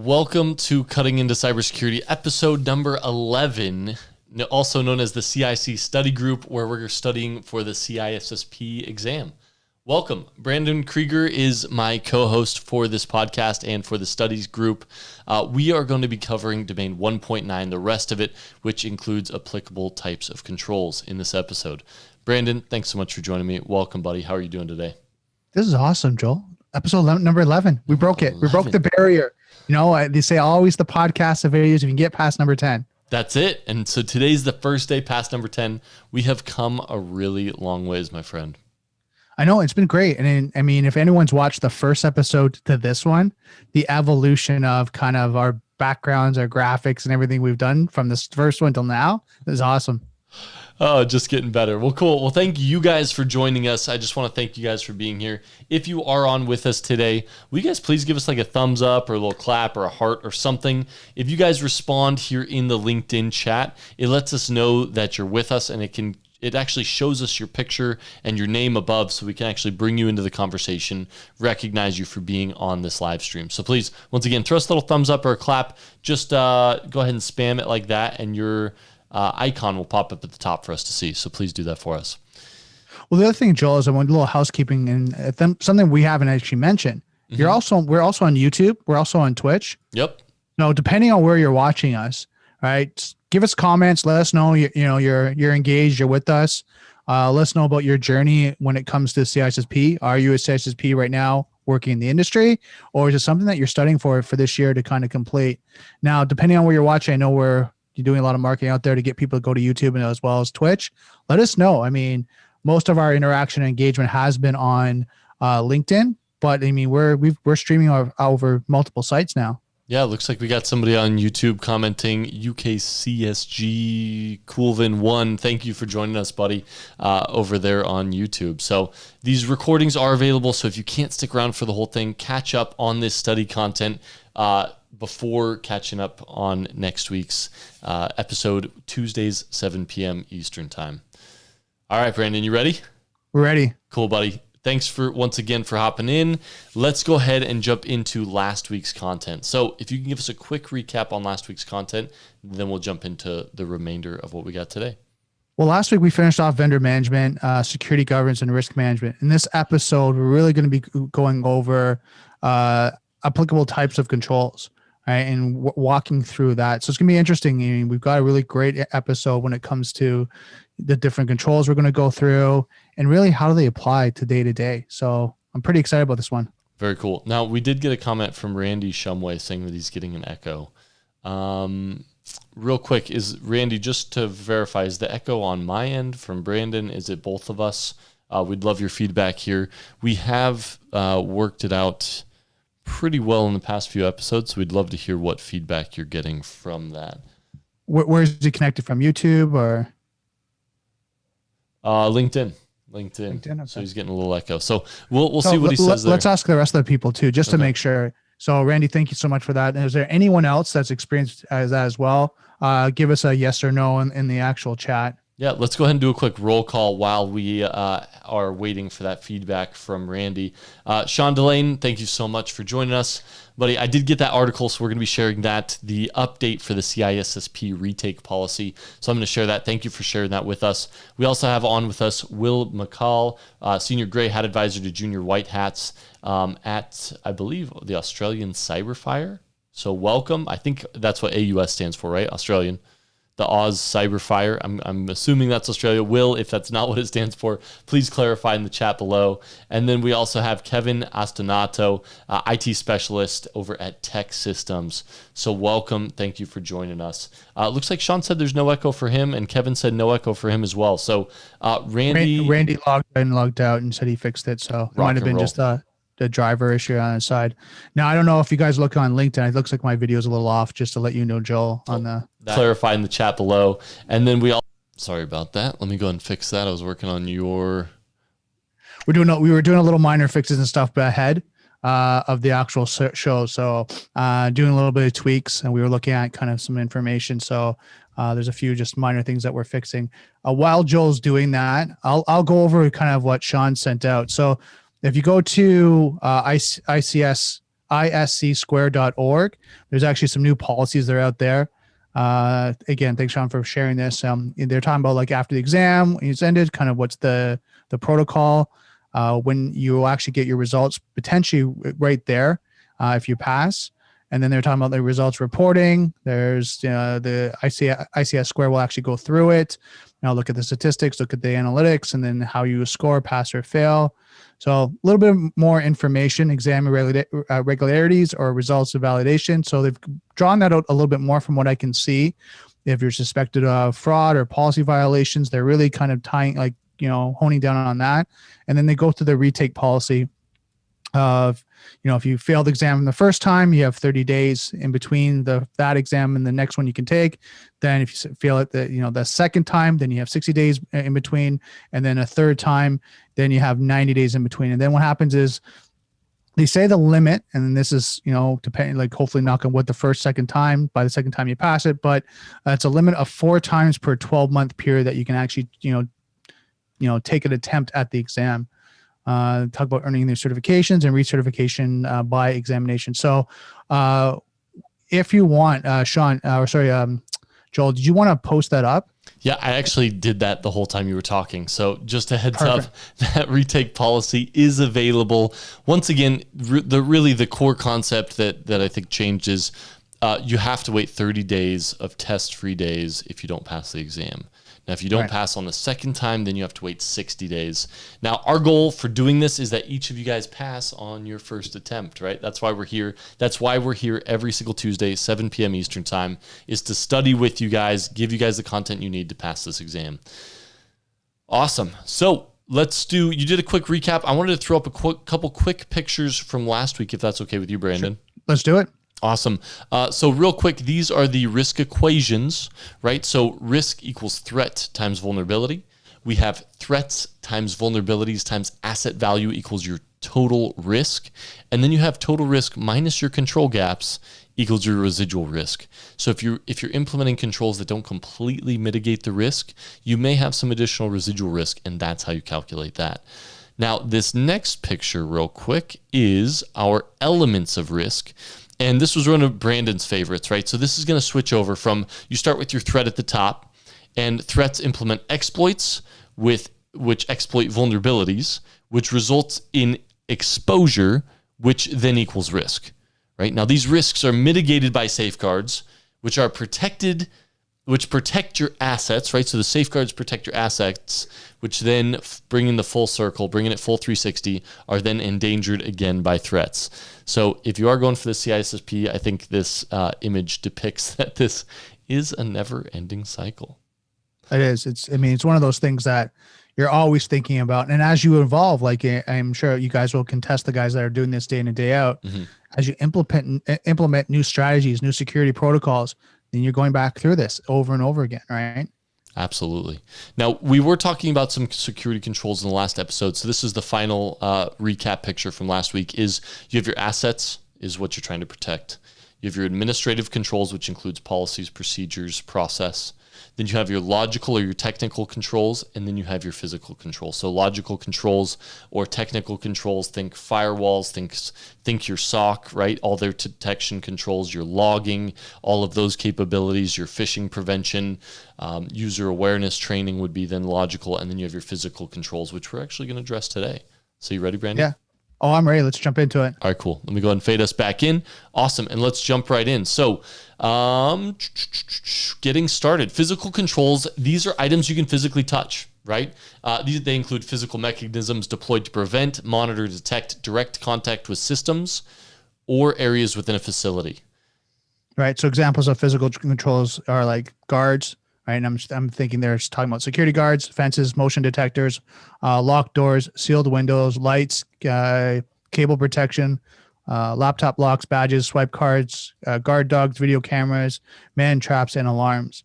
Welcome to Cutting into Cybersecurity, episode number 11, also known as the CIC study group, where we're studying for the CISSP exam. Welcome. Brandon Krieger is my co-host for this podcast and for the studies group. We are going to be covering domain 1.9, the rest of it, which includes applicable types of controls in this episode. Brandon, thanks so much for joining me. Welcome, buddy. How are you doing today? This is awesome, Joel. Episode number 11. We broke it. We broke the barrier. You know, they say always the podcast of videos if you can get past number 10. That's it. And so today's the first day past number 10. We have come a really long ways, my friend. I know, it's been great. And I mean, if anyone's watched the first episode to this one, the evolution of kind of our backgrounds, our graphics and everything we've done from this first one till now is awesome. Oh, just getting better. Well, cool. Well, thank you guys for joining us. I just want to thank you guys for being here. If you are on with us today, will you guys please give us like a thumbs up or a little clap or a heart or something? If you guys respond here in the LinkedIn chat, it lets us know that you're with us, and it actually shows us your picture and your name above, so we can actually bring you into the conversation, recognize you for being on this live stream. So please, once again, throw us a little thumbs up or a clap. Just go ahead and spam it like that, and your icon will pop up at the top for us to see. So please do that for us. Well, the other thing, Joel, is I want a little housekeeping and something we haven't actually mentioned. We're also on YouTube. We're also on Twitch. Yep. No, depending on where you're watching us, right? Give us comments. Let us know you're engaged. You're with us. Let us know about your journey when it comes to CISSP. Are you a CISSP right now, working in the industry, or is it something that you're studying for this year to kind of complete? Now, depending on where you're watching, I know you're doing a lot of marketing out there to get people to go to YouTube and as well as Twitch. Let us know. I mean, most of our interaction and engagement has been on LinkedIn, but I mean, we're streaming over multiple sites now. Yeah, it looks like we got somebody on YouTube commenting, UKCSG Coolvin1. Thank you for joining us, buddy, over there on YouTube. So these recordings are available. So if you can't stick around for the whole thing, catch up on this study content before catching up on next week's episode, Tuesdays, 7 p.m. Eastern time. All right, Brandon, you ready? We're ready. Cool, buddy. Thanks once again for hopping in. Let's go ahead and jump into last week's content. So if you can give us a quick recap on last week's content, then we'll jump into the remainder of what we got today. Well, last week we finished off vendor management, security governance, and risk management. In this episode, we're really going to be going over applicable types of controls, right, and walking through that. So it's going to be interesting. I mean, we've got a really great episode when it comes to the different controls we're going to go through and really how do they apply to day to day. So I'm pretty excited about this one. Very cool. Now, we did get a comment from Randy Shumway saying that he's getting an echo. Real quick, is Randy, just to verify, is the echo on my end from Brandon? Is it both of us? We'd love your feedback here. We have worked it out pretty well in the past few episodes, so we'd love to hear what feedback you're getting from that. Where is it connected from? YouTube or? LinkedIn. Okay. So he's getting a little echo. So we'll see what he says there. Let's ask the rest of the people too, just to make sure. So Randy, thank you so much for that. And is there anyone else that's experienced as that as well? Give us a yes or no in the actual chat. Yeah, let's go ahead and do a quick roll call while we are waiting for that feedback from Randy. Sean Delane, thank you so much for joining us. Buddy, I did get that article, so we're going to be sharing that, the update for the CISSP retake policy. So I'm going to share that. Thank you for sharing that with us. We also have on with us Will McCall, Senior Gray Hat Advisor to Junior White Hats at, I believe, the Australian Cyberfire. So welcome. I think that's what AUS stands for, right? Australian. The Oz Cyberfire. I'm assuming that's Australia. Will, if that's not what it stands for, please clarify in the chat below. And then we also have Kevin Astanato, IT specialist over at Tech Systems. So welcome. Thank you for joining us. Looks like Sean said there's no echo for him, and Kevin said no echo for him as well. So Randy logged in and logged out and said he fixed it. So it might have been just the driver issue on the side. Now, I don't know if you guys look on LinkedIn. It looks like my video is a little off, just to let you know, Joel, on the clarify in the chat below. And then sorry about that. Let me go ahead and fix that. I was working on your. We were doing a little minor fixes and stuff ahead of the actual show. So doing a little bit of tweaks, and we were looking at kind of some information. So there's a few just minor things that we're fixing. While Joel's doing that, I'll go over kind of what Sean sent out. So if you go to ICS CISCsquare.org. There's actually some new policies that are out there. Again, thanks, Sean, for sharing this. They're talking about like after the exam, when it's ended, kind of what's the protocol, when you actually get your results potentially right there, if you pass. And then they're talking about the results reporting. There's the ICS Square will actually go through it. Now look at the statistics, look at the analytics, and then how you score, pass or fail. So a little bit more information, exam irregularities or results of validation. So they've drawn that out a little bit more from what I can see. If you're suspected of fraud or policy violations, they're really kind of honing down on that. And then they go through the retake policy of, if you failed the exam the first time, you have 30 days in between that exam and the next one you can take. Then if you fail it the second time, then you have 60 days in between. And then a third time, then you have 90 days in between. And then what happens is they say the limit, and this is, depending, like hopefully knock on wood the second time, by the second time you pass it, but it's a limit of 4 times per 12-month period that you can actually, take an attempt at the exam. Talk about earning their certifications and recertification by examination. So if you want, Sean, Joel, did you want to post that up? Yeah, I actually did that the whole time you were talking. So just a heads up, that retake policy is available. Once again, the core concept that I think changed is you have to wait 30 days of test-free days if you don't pass the exam. Now, if you don't pass on the second time, then you have to wait 60 days. Now, our goal for doing this is that each of you guys pass on your first attempt, right? That's why we're here. That's why we're here every single Tuesday, 7 p.m. Eastern time, is to study with you guys, give you guys the content you need to pass this exam. Awesome. So you did a quick recap. I wanted to throw up a couple quick pictures from last week, if that's okay with you, Brandon. Sure. Let's do it. Awesome. So real quick, these are the risk equations, right? So risk equals threat times vulnerability. We have threats times vulnerabilities times asset value equals your total risk. And then you have total risk minus your control gaps equals your residual risk. So if you're implementing controls that don't completely mitigate the risk, you may have some additional residual risk, and that's how you calculate that. Now, this next picture real quick is our elements of risk. And this was one of Brandon's favorites, right? So this is going to switch over from, you start with your threat at the top, and threats implement exploits which exploit vulnerabilities, which results in exposure, which then equals risk, right? Now, these risks are mitigated by safeguards, which protect your assets, right? So the safeguards protect your assets, which then bringing it full 360, are then endangered again by threats. So if you are going for the CISSP, I think this image depicts that this is a never-ending cycle. It is. It's one of those things that you're always thinking about. And as you evolve, like I'm sure you guys will contest, the guys that are doing this day in and day out, as you implement new strategies, new security protocols, then you're going back through this over and over again, right? Absolutely. Now, we were talking about some security controls in the last episode. So this is the final recap picture from last week. Is you have your assets, is what you're trying to protect. You have your administrative controls, which includes policies, procedures, process. Then you have your logical or your technical controls, and then you have your physical controls. So logical controls or technical controls, think firewalls, think your SOC, right? All their detection controls, your logging, all of those capabilities, your phishing prevention, user awareness training would be then logical, and then you have your physical controls, which we're actually going to address today. So you ready, Brandon? Yeah. Oh, I'm ready. Let's jump into it. All right, cool. Let me go ahead and fade us back in. Awesome. And let's jump right in. So getting started. Physical controls, these are items you can physically touch, right? They include physical mechanisms deployed to prevent, monitor, detect direct contact with systems or areas within a facility. Right. So examples of physical controls are like guards, right? And I'm thinking they're talking about security guards, fences, motion detectors, locked doors, sealed windows, lights, cable protection, laptop locks, badges, swipe cards, guard dogs, video cameras, man traps, and alarms.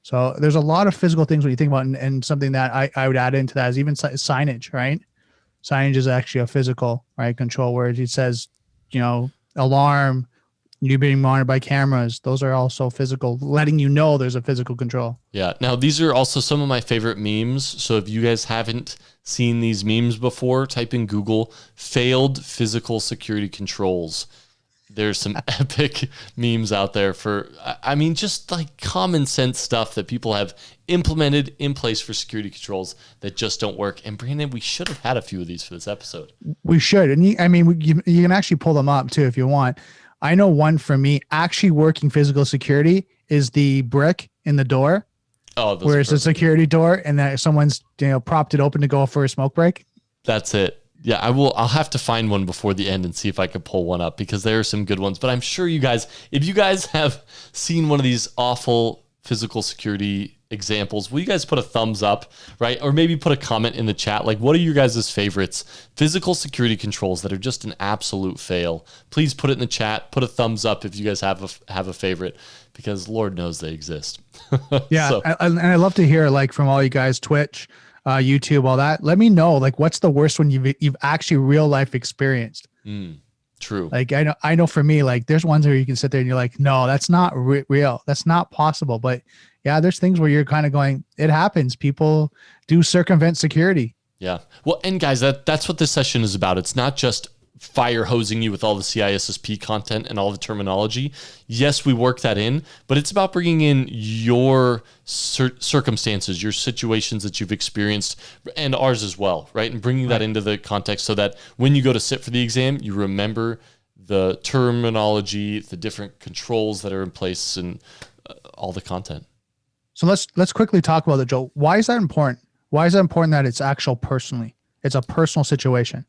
So there's a lot of physical things when you think about, and something that I would add into that is even signage, right? Signage is actually a physical, right, control where it says, alarm, you being monitored by cameras. Those are also physical, letting you know there's a physical control. Yeah. Now, these are also some of my favorite memes. So if you guys haven't seen these memes before, type in Google failed physical security controls. There's some epic memes out there for, I mean, just like common sense stuff that people have implemented in place for security controls that just don't work. And Brandon, we should have had a few of these for this episode. We should. And you can actually pull them up too if you want. I know one for me, actually working physical security is the brick in the door. Oh, where it's a security door and that someone's propped it open to go for a smoke break. That's it. Yeah, I'll have to find one before the end and see if I can pull one up because there are some good ones. But I'm sure you guys, if you guys have seen one of these awful physical security examples, will you guys put a thumbs up, right? Or maybe put a comment in the chat. Like, what are your guys' favorites physical security controls that are just an absolute fail? Please put it in the chat. Put a thumbs up if you guys have a favorite, because Lord knows they exist. Yeah, So, and I love to hear like from all you guys, Twitch, YouTube, all that. Let me know like what's the worst one you've actually real life experienced. true. Like I know for me, like there's ones where you can sit there and you're like, no, that's not real. That's not possible. But yeah, there's things where you're kind of going, it happens. People do circumvent security. Yeah. Well, and guys, that's what this session is about. It's not just fire hosing you with all the CISSP content and all the terminology. Yes, we work that in, but it's about bringing in your circumstances, your situations that you've experienced, and ours as well, right? And bringing that into the context so that when you go to sit for the exam, you remember the terminology, the different controls that are in place, and all the content. So let's quickly talk about it, Joel. Why is that important? Why is that important that it's actual personally? It's a personal situation.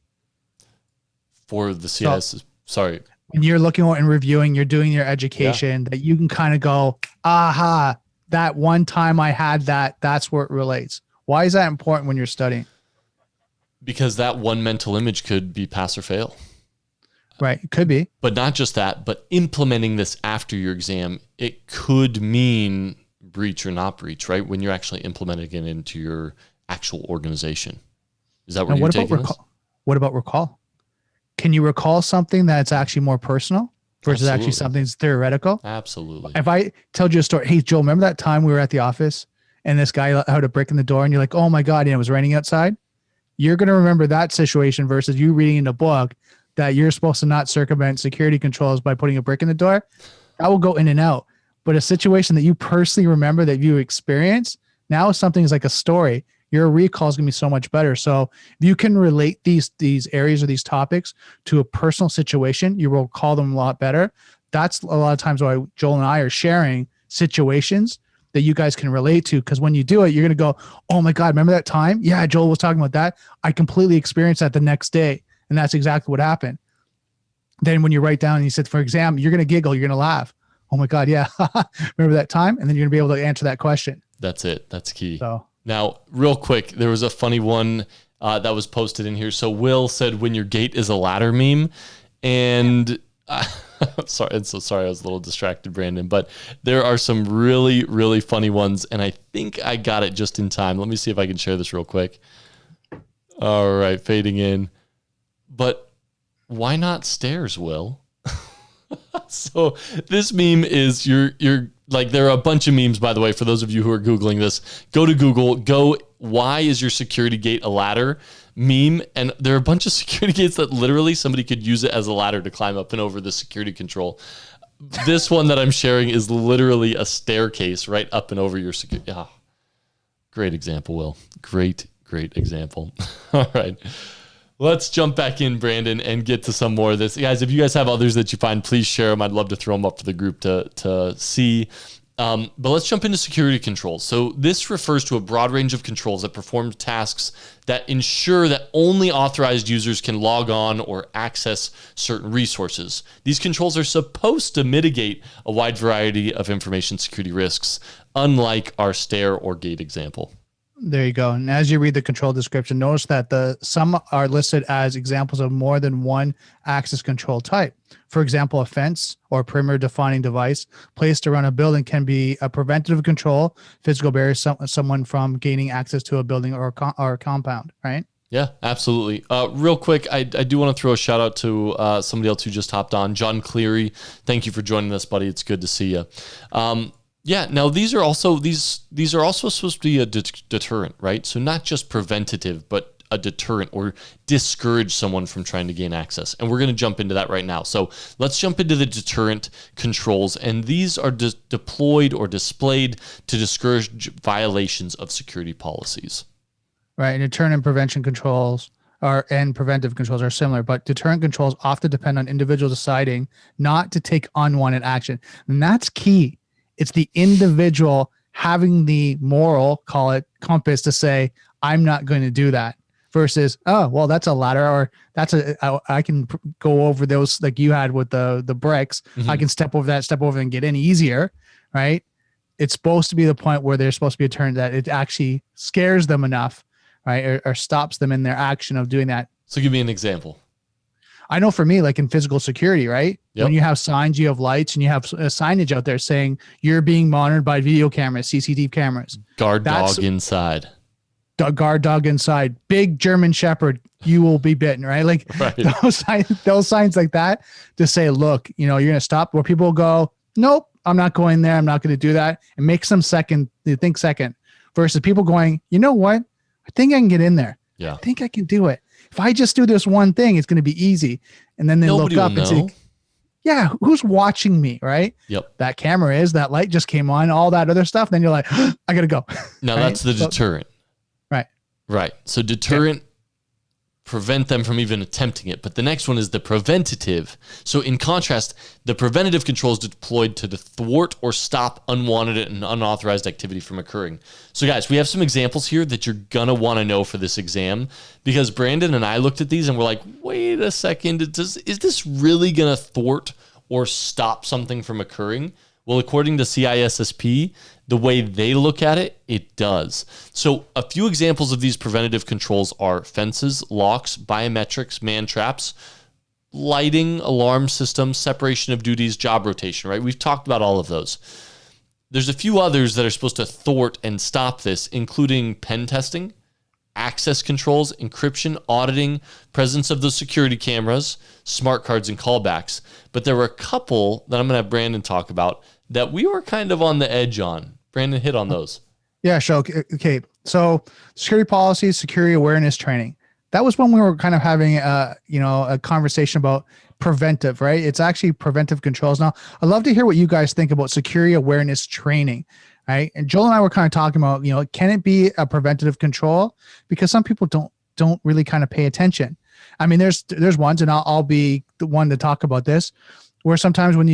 For the CIS, sorry. When you're looking and reviewing, you're doing your education, that you can kind of go, aha, that one time I had that's where it relates. Why is that important when you're studying? Because that one mental image could be pass or fail. Right. It could be. But not just that, but implementing this after your exam, it could mean breach or not breach, right? When you're actually implementing it into your actual organization. Is that where you're taking this? What about recall? Can you recall something that's actually more personal versus actually something that's theoretical? Absolutely. If I told you a story, hey, Joel, remember that time we were at the office and this guy had a brick in the door and you're like, oh my God, it was raining outside? You're going to remember that situation versus you reading in a book that you're supposed to not circumvent security controls by putting a brick in the door. That will go in and out. But a situation that you personally remember that you experienced, now something's like a story. Your recall is going to be so much better. So if you can relate these areas or these topics to a personal situation, you will recall them a lot better. That's a lot of times why Joel and I are sharing situations that you guys can relate to. Because when you do it, you're going to go, oh my God, remember that time? Yeah, Joel was talking about that. I completely experienced that the next day. And that's exactly what happened. Then when you write down and you sit for exam, you're going to giggle, you're going to laugh. Oh my God, yeah. Remember that time? And then you're going to be able to answer that question. That's it. That's key. So. Now, real quick, there was a funny one that was posted in here. So Will said, when your gate is a ladder meme. And sorry, I'm so sorry. I was a little distracted, Brandon. But there are some really, really funny ones. And I think I got it just in time. Let me see if I can share this real quick. All right, fading in. But why not stairs, Will? So this meme is you're like, there are a bunch of memes, by the way, for those of you who are Googling this. Go to Google, why is your security gate a ladder meme? And there are a bunch of security gates that literally somebody could use it as a ladder to climb up and over the security control. This one that I'm sharing is literally a staircase right up and over your security. Oh, great example, Will. Great example. All right. Let's jump back in, Brandon, and get to some more of this. Guys, if you guys have others that you find, please share them. I'd love to throw them up for the group to see. But let's jump into security controls. So this refers to a broad range of controls that perform tasks that ensure that only authorized users can log on or access certain resources. These controls are supposed to mitigate a wide variety of information security risks, unlike our stair or gate example. There you go. And as you read the control description, notice that some are listed as examples of more than one access control type. For example, a fence or perimeter defining device placed around a building can be a preventative control, physical barrier, someone from gaining access to a building or a compound, right? Yeah, absolutely. Real quick, I do want to throw a shout out to somebody else who just hopped on, John Cleary. Thank you for joining us, buddy. It's good to see you. Yeah. Now these are also supposed to be a deterrent, right? So not just preventative, but a deterrent or discourage someone from trying to gain access. And we're going to jump into that right now. So let's jump into the deterrent controls. And these are deployed or displayed to discourage violations of security policies. Right. And deterrent and prevention controls and preventive controls are similar, but deterrent controls often depend on individuals deciding not to take unwanted action. And that's key. It's the individual having the moral, call it compass, to say, I'm not going to do that, versus, oh, well, that's a ladder, or I can go over those like you had with the bricks. I can step over and get in easier, right? It's supposed to be the point where there's supposed to be a turn that it actually scares them enough, right? Or stops them in their action of doing that. So give me an example. I know for me, like in physical security, right? Yep. When you have signs, you have lights, and you have signage out there saying you're being monitored by video cameras, CCTV cameras. Guard dog inside. Guard dog inside. Big German Shepherd, you will be bitten, right? Like right. those signs like that to say, look, you're going to stop, where people go, nope, I'm not going there. I'm not going to do that. It makes them think second, versus people going, you know what? I think I can get in there. Yeah. I think I can do it. If I just do this one thing, it's going to be easy. And then they Nobody look up and say, yeah, who's watching me, right? Yep. That camera is, that light just came on, all that other stuff. Then you're like, I got to go. Now right? that's the deterrent. Right. Right. So deterrent, prevent them from even attempting it. But the next one is the preventative. So in contrast, the preventative control is deployed to thwart or stop unwanted and unauthorized activity from occurring. So guys, we have some examples here that you're going to want to know for this exam, because Brandon and I looked at these and we're like, wait a second, is this really going to thwart or stop something from occurring? Well, according to CISSP, the way they look at it, it does. So a few examples of these preventative controls are fences, locks, biometrics, man traps, lighting, alarm systems, separation of duties, job rotation, right? We've talked about all of those. There's a few others that are supposed to thwart and stop this, including pen testing, access controls, encryption, auditing, presence of the security cameras, smart cards, and callbacks. But there were a couple that I'm going to have Brandon talk about that we were kind of on the edge on. Brandon, hit on those. Yeah, sure. Okay. So security policies, security awareness training. That was when we were kind of having a conversation about preventive, right? It's actually preventive controls. Now, I'd love to hear what you guys think about security awareness training, right? And Joel and I were kind of talking about, can it be a preventative control? Because some people don't really kind of pay attention. I mean, there's ones, and I'll be the one to talk about this, where sometimes when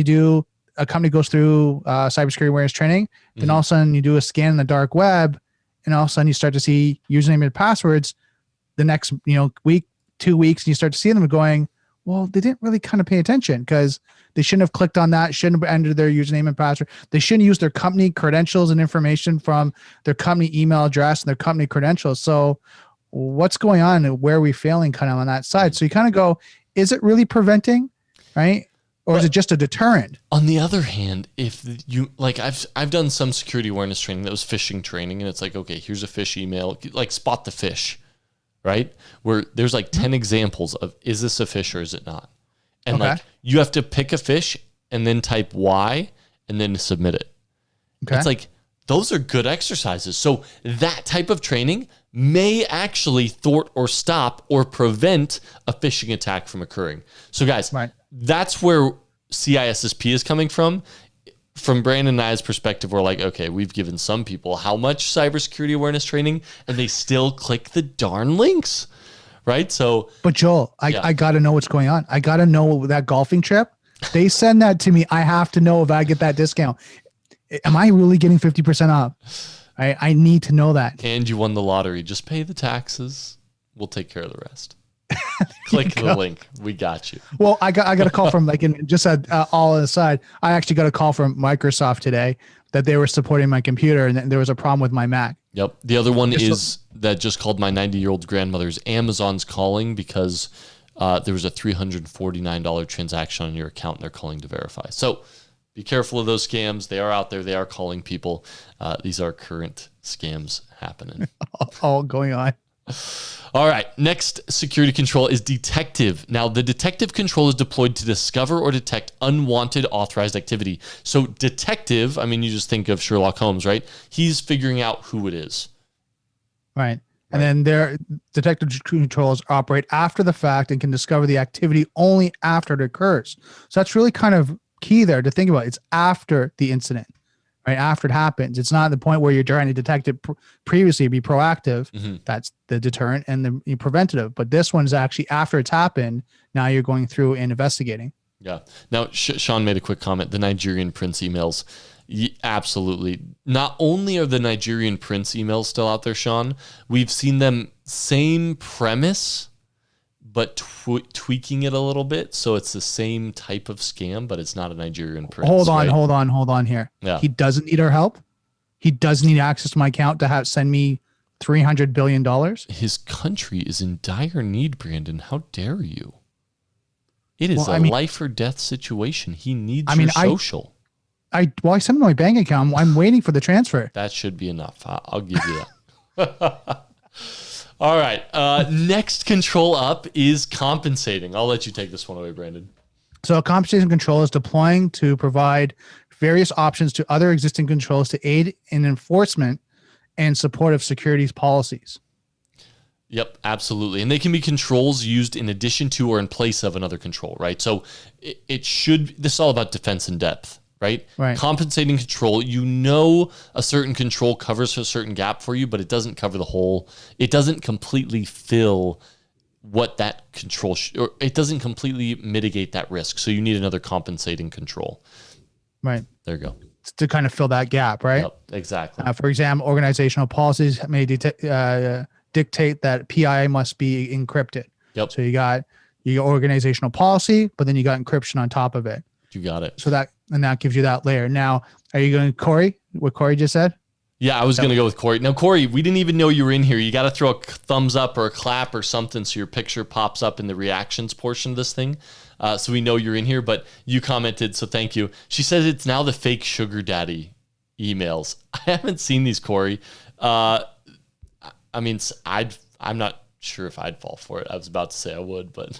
a company goes through cybersecurity awareness training, then all of a sudden you do a scan in the dark web, and all of a sudden you start to see username and passwords the next week, 2 weeks, and you start to see them going, well, they didn't really kind of pay attention because they shouldn't have clicked on that, shouldn't have entered their username and password. They shouldn't use their company credentials and information from their company email address and their company credentials. So what's going on, and where are we failing kind of on that side? So you kind of go, is it really preventing, right? Or is it just a deterrent? On the other hand, if you like, I've done some security awareness training that was phishing training, and it's like, okay, here's a phish email, like spot the phish, right? Where there's like 10 examples of, is this a phish or is it not? And like you have to pick a phish and then type Y and then submit it. Okay. It's like, those are good exercises. So that type of training may actually thwart or stop or prevent a phishing attack from occurring. So guys, that's where CISSP is coming from. From Brandon and I's perspective, we're like, okay, we've given some people how much cybersecurity awareness training, and they still click the darn links, right? So, but Joel, I got to know what's going on. I got to know that golfing trip. They send that to me. I have to know if I get that discount. Am I really getting 50% off? I need to know that. And you won the lottery. Just pay the taxes. We'll take care of the rest. Click the link. We got you. Well, I got a call from all aside. I actually got a call from Microsoft today that they were supporting my computer, and there was a problem with my Mac. Yep. The other one that just called my 90-year-old grandmother's. Amazon's calling because there was a $349 transaction on your account, and they're calling to verify. So be careful of those scams. They are out there. They are calling people. These are current scams happening. All going on. All right. Next security control is detective. Now, the detective control is deployed to discover or detect unwanted authorized activity. So detective, I mean, you just think of Sherlock Holmes, right? He's figuring out who it is. Right. And then their detective controls operate after the fact and can discover the activity only after it occurs. So that's really kind of key there to think about. It's after the incident, right? After it happens. It's not the point where you're trying to detect it previously, be proactive. That's the deterrent and the preventative. But this one's actually after it's happened. Now you're going through and investigating. Yeah. Now, Sean made a quick comment. The Nigerian prince emails. Absolutely. Not only are the Nigerian prince emails still out there, Sean, we've seen them same premise, but tweaking it a little bit. So it's the same type of scam, but it's not a Nigerian prince. Hold on here. Yeah. He doesn't need our help. He doesn't need access to my account to send me $300 billion. His country is in dire need, Brandon. How dare you? It is a life or death situation. He needs your social. I sent him my bank account. I'm waiting for the transfer. That should be enough. I'll give you that. All right. Next control up is compensating. I'll let you take this one away, Brandon. So compensation control is deploying to provide various options to other existing controls to aid in enforcement and support of security's policies. Yep, absolutely. And they can be controls used in addition to or in place of another control, right? So this is all about defense in depth. Right? Compensating control, a certain control covers a certain gap for you, but it doesn't cover the whole. It doesn't completely fill what that control, or it doesn't completely mitigate that risk. So you need another compensating control. Right. There you go. To kind of fill that gap, right? Yep, exactly. For example, organizational policies may dictate that PII must be encrypted. Yep. So you got organizational policy, but then you got encryption on top of it. You got it. So that gives you that layer. Now, are you going Corey? What Corey just said? Yeah, I was going to go with Corey. Now, Corey, we didn't even know you were in here. You got to throw a thumbs up or a clap or something so your picture pops up in the reactions portion of this thing. So we know you're in here, but you commented, so thank you. She says it's now the fake sugar daddy emails. I haven't seen these, Corey. I'm not sure if I'd fall for it. I was about to say I would, but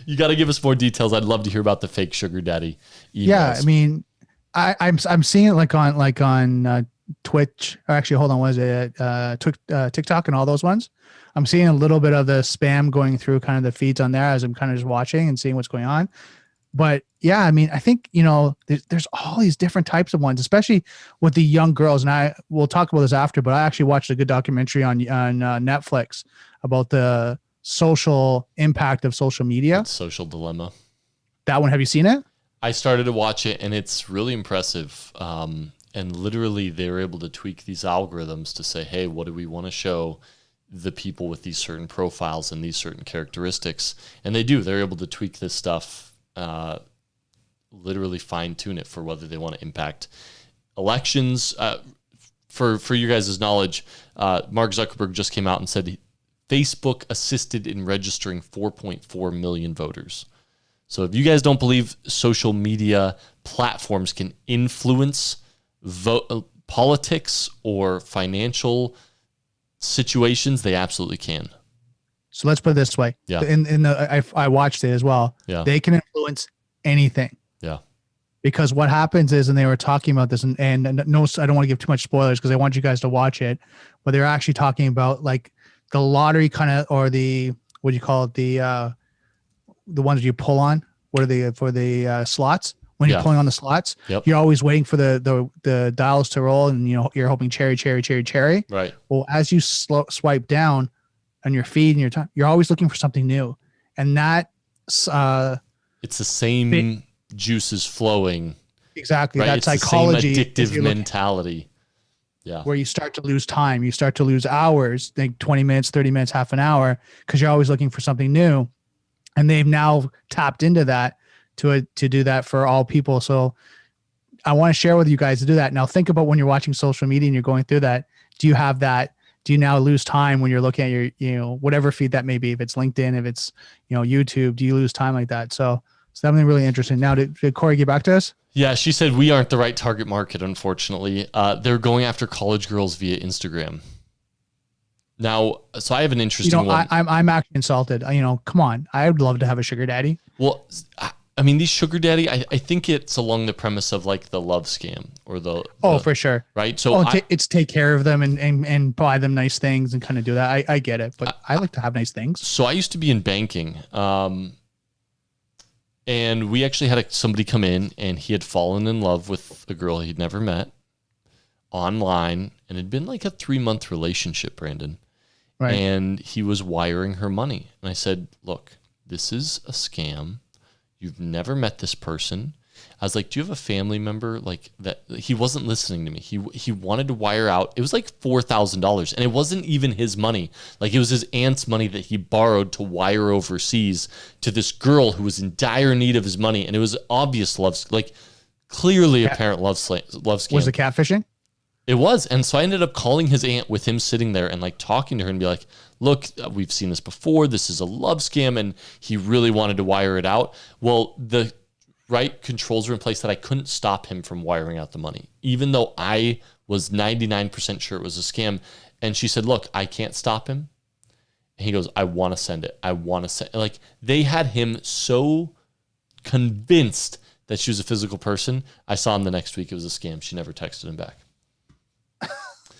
you got to give us more details. I'd love to hear about the fake sugar daddy emails. Yeah, I mean, I'm seeing it like on Twitch. Or actually, hold on, was it TikTok and all those ones? I'm seeing a little bit of the spam going through kind of the feeds on there as I'm kind of just watching and seeing what's going on. But yeah, I mean, I think, there's all these different types of ones, especially with the young girls. And we'll talk about this after, but I actually watched a good documentary on Netflix about the social impact of social media. Social dilemma. That one, have you seen it? I started to watch it and it's really impressive. And literally they were able to tweak these algorithms to say, hey, what do we want to show the people with these certain profiles and these certain characteristics? And they do. They're able to tweak this stuff, literally fine tune it for whether they want to impact elections. For your guys' knowledge, Mark Zuckerberg just came out and said Facebook assisted in registering 4.4 million voters. So if you guys don't believe social media platforms can influence politics or financial situations, they absolutely can. So let's put it this way. Yeah. I watched it as well. Yeah. They can influence anything. Yeah. Because what happens is, and they were talking about this, and no, I don't want to give too much spoilers because I want you guys to watch it, but they're actually talking about like the lottery kind of, or the, what do you call it? The ones you pull on. What are they for the slots? When you're pulling on the slots, you're always waiting for the dials to roll, and you're hoping cherry. Right. Well, as you swipe down on your feed and your time, you're always looking for something new, and that it's the same juices flowing. Exactly. Right? That it's psychology, the same addictive mentality. Yeah. Where you start to lose time, you start to lose hours, like 20 minutes, 30 minutes, half an hour, because you're always looking for something new. And they've now tapped into that to do that for all people. So I want to share with you guys to do that. Now think about when you're watching social media and you're going through that. Do you have that? Do you now lose time when you're looking at your, whatever feed that may be? If it's LinkedIn, if it's, YouTube, do you lose time like that? So something really interesting. Now, did Corey get back to us? Yeah, she said we aren't the right target market, unfortunately. They're going after college girls via Instagram. Now, so I have an interesting one. I'm actually insulted. Come on. I would love to have a sugar daddy. Well, I mean, these sugar daddy, I think it's along the premise of like the love scam or Oh, for sure. right. So it's take care of them and buy them nice things and kind of do that. I get it, but I like to have nice things. So I used to be in banking, and we actually had somebody come in, and he had fallen in love with a girl he'd never met online, and it'd been like a 3-month relationship, Brandon. Right. And he was wiring her money. And I said, look, this is a scam. You've never met this person. I was like, do you have a family member like that? He wasn't listening to me. He wanted to wire out. It was like $4,000, and it wasn't even his money. Like, it was his aunt's money that he borrowed to wire overseas to this girl who was in dire need of his money. And it was obvious like clearly apparent love scam. Was it catfishing? It was. And so I ended up calling his aunt with him sitting there and like talking to her and be like, look, we've seen this before. This is a love scam. And he really wanted to wire it out. Well, the right controls were in place that I couldn't stop him from wiring out the money, even though I was 99% sure it was a scam. And she said, look, I can't stop him. And he goes, I want to send it. I want to send it. Like, they had him so convinced that she was a physical person. I saw him the next week. It was a scam. She never texted him back.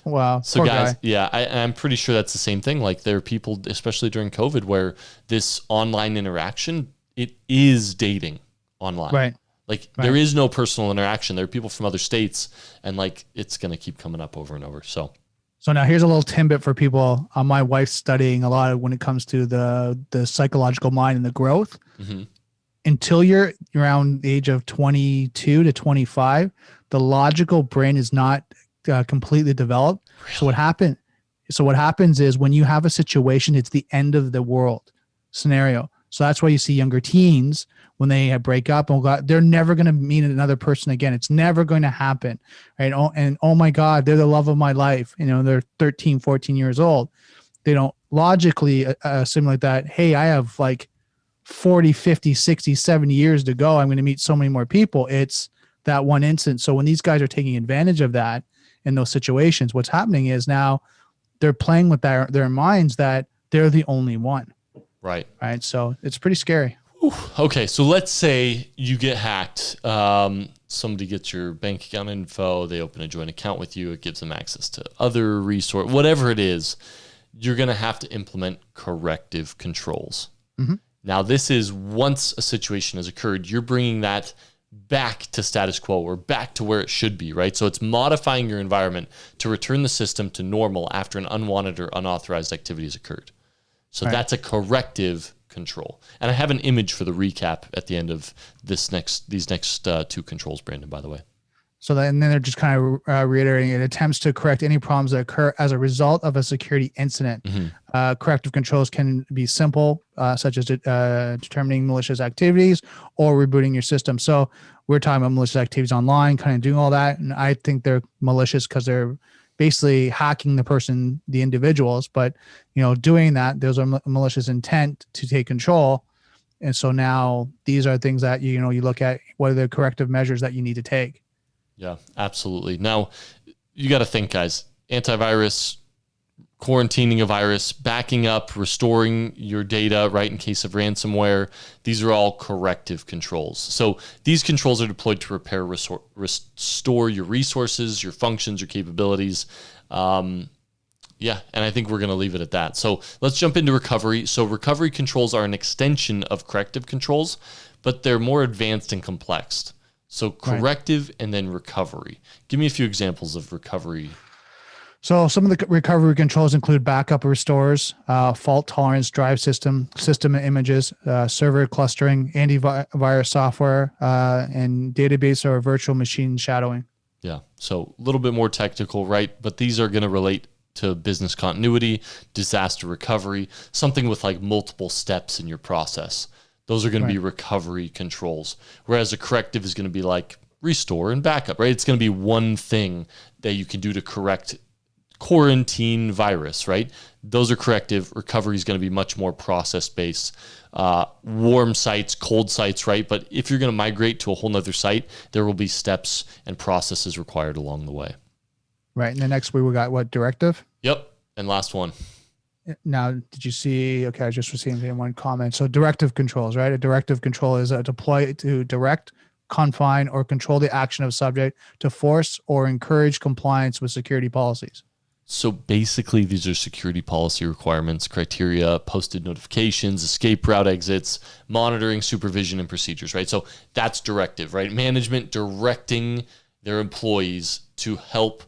Wow. So guys, yeah, I'm pretty sure that's the same thing. Like, there are people, especially during COVID, where this online interaction, it is dating online. Right. Like, there is no personal interaction. There are people from other states, and like, it's going to keep coming up over and over. So now here's a little tidbit for people. My wife's studying a lot when it comes to the psychological mind and the growth. Mm-hmm. Until you're around the age of 22 to 25, the logical brain is not completely developed. Really? So what happens is when you have a situation, it's the end of the world scenario. So that's why you see younger teens when they break up, they're never going to meet another person again. It's never going to happen. Right. And oh my God, they're the love of my life. They're 13, 14 years old. They don't logically assimilate that. Hey, I have like 40, 50, 60, 70 years to go. I'm going to meet so many more people. It's that one instance. So when these guys are taking advantage of that in those situations, what's happening is now they're playing with their minds that they're the only one. Right. Right. So it's pretty scary. Okay. So let's say you get hacked. Somebody gets your bank account info. They open a joint account with you. It gives them access to other resource, whatever it is. You're going to have to implement corrective controls. Mm-hmm. Now, this is once a situation has occurred, you're bringing that back to status quo or back to where it should be, right? So it's modifying your environment to return the system to normal after an unwanted or unauthorized activity has occurred. So that's a corrective control. And I have an image for the recap at the end of these next two controls, Brandon, by the way. So then they're just kind of reiterating it attempts to correct any problems that occur as a result of a security incident. Mm-hmm. Corrective controls can be simple, such as determining malicious activities or rebooting your system. So we're talking about malicious activities online, kind of doing all that. And I think they're malicious because they're basically hacking the individuals. But, doing that, there's a malicious intent to take control. And so now these are things that, you look at what are the corrective measures that you need to take. Yeah, absolutely. Now, you got to think, guys, antivirus, quarantining a virus, backing up, restoring your data, right, in case of ransomware. These are all corrective controls. So these controls are deployed to repair, restore your resources, your functions, your capabilities. Yeah, and I think we're going to leave it at that. So let's jump into recovery. So recovery controls are an extension of corrective controls, but they're more advanced and complex. So corrective and then recovery. Give me a few examples of recovery. So some of the recovery controls include backup restores, fault tolerance, drive system images, server clustering, antivirus software, and database or virtual machine shadowing. Yeah, so a little bit more technical, right? But these are going to relate to business continuity, disaster recovery, something with like multiple steps in your process. Those are going to be recovery controls, whereas a corrective is going to be like restore and backup, right? It's going to be one thing that you can do to correct quarantine virus, right? Those are corrective. Recovery is going to be much more process-based, warm sites, cold sites, right? But if you're going to migrate to a whole nother site, there will be steps and processes required along the way. Right. And the next we got what, directive? Yep. And last one. Now, did you see? Okay, I just received in one comment. So directive controls, right? A directive control is a deploy to direct, confine, or control the action of subject to force or encourage compliance with security policies. So basically, these are security policy requirements, criteria, posted notifications, escape route exits, monitoring, supervision, and procedures, right? So that's directive, right? Management directing their employees to help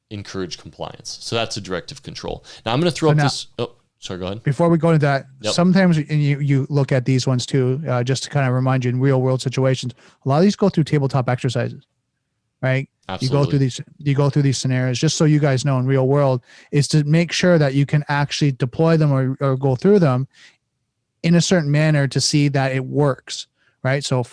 encourage compliance. So that's a directive control. Now I'm going to throw up this. Oh, sorry, go ahead. Before we go into that, sometimes you look at these ones too, just to kind of remind you in real world situations, a lot of these go through tabletop exercises, right? Absolutely. You go through these scenarios just so you guys know in real world is to make sure that you can actually deploy them or go through them in a certain manner to see that it works, right? So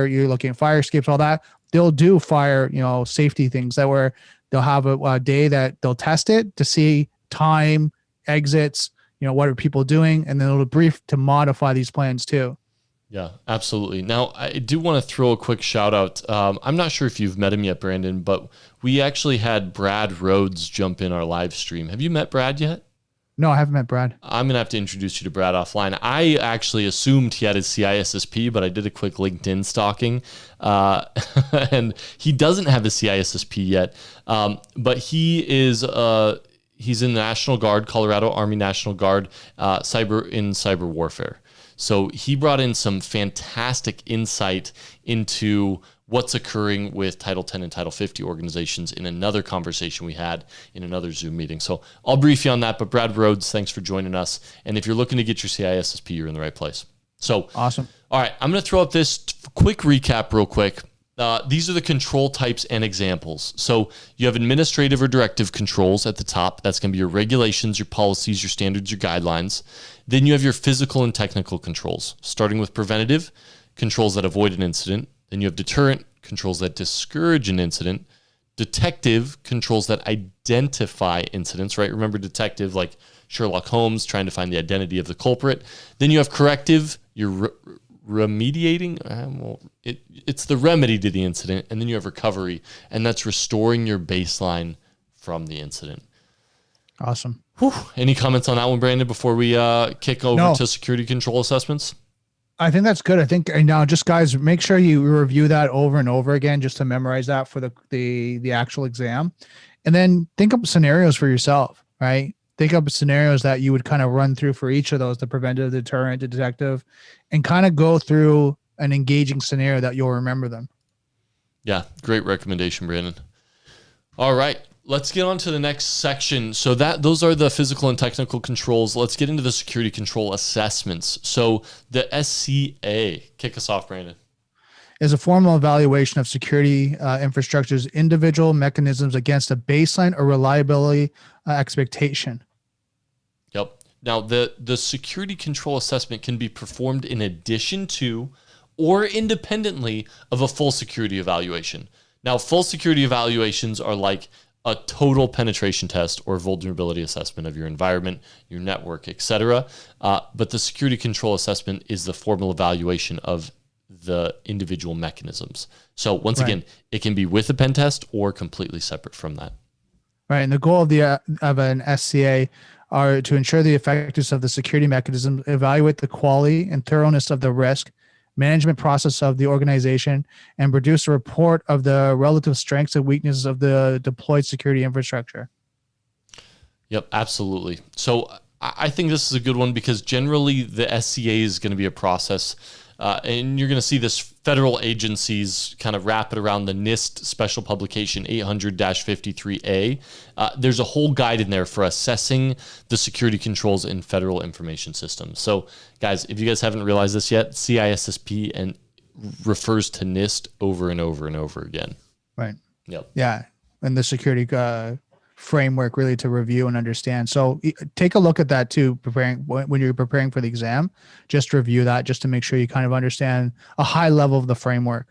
you're looking at fire escapes, all that. They'll do fire, safety things that where they'll have a day that they'll test it to see time, exits, what are people doing? And then it'll brief to modify these plans too. Yeah, absolutely. Now, I do want to throw a quick shout out. I'm not sure if you've met him yet, Brandon, but we actually had Brad Rhodes jump in our live stream. Have you met Brad yet? No, I haven't met Brad. I'm going to have to introduce you to Brad offline. I actually assumed he had his CISSP, but I did a quick LinkedIn stalking, and he doesn't have his CISSP yet, but he's in the National Guard, Colorado Army National Guard, cyber warfare. So he brought in some fantastic insight into what's occurring with Title 10 and Title 50 organizations in another conversation we had in another Zoom meeting. So I'll brief you on that. But Brad Rhodes, thanks for joining us. And if you're looking to get your CISSP, you're in the right place. So awesome. All right, I'm going to throw up this quick recap real quick. These are the control types and examples. So you have administrative or directive controls at the top. That's going to be your regulations, your policies, your standards, your guidelines. Then you have your physical and technical controls, starting with preventative, controls that avoid an incident. Then you have deterrent, controls that discourage an incident. Detective, controls that identify incidents, right? Remember detective, like Sherlock Holmes, trying to find the identity of the culprit. Then you have corrective, you're remediating, it's the remedy to the incident. And then you have recovery, and that's restoring your baseline from the incident. Awesome. Whew. Any comments on that one, Brandon, before we kick over to security control assessments? I think that's good. I think now just guys, make sure you review that over and over again, just to memorize that for the actual exam. And then think up scenarios for yourself, right? Think up scenarios that you would kind of run through for each of those, the preventative, deterrent, the detective, and kind of go through an engaging scenario that you'll remember them. Yeah, great recommendation, Brandon. All right, let's get on to the next section. So those are the physical and technical controls. Let's get into the security control assessments. So the SCA, kick us off, Brandon. Is a formal evaluation of security infrastructure's individual mechanisms against a baseline or reliability expectation. Yep. Now, the security control assessment can be performed in addition to or independently of a full security evaluation. Now, full security evaluations are like a total penetration test or vulnerability assessment of your environment, your network, etc. But the security control assessment is the formal evaluation of the individual mechanisms. So once again, it can be with a pen test or completely separate from that. Right. And the goal of an SCA are to ensure the effectiveness of the security mechanism, evaluate the quality and thoroughness of the risk management process of the organization, and produce a report of the relative strengths and weaknesses of the deployed security infrastructure. Yep, absolutely. So I think this is a good one because generally the SCA is going to be a process, and you're going to see this federal agencies kind of wrap it around the NIST special publication 800-53A. There's a whole guide in there for assessing the security controls in federal information systems. So guys, if you guys haven't realized this yet, CISSP and refers to NIST over and over and over again. Right. Yep. Yeah. And the security framework really to review and understand. So take a look at that too, when you're preparing for the exam. Just review that just to make sure you kind of understand a high level of the framework.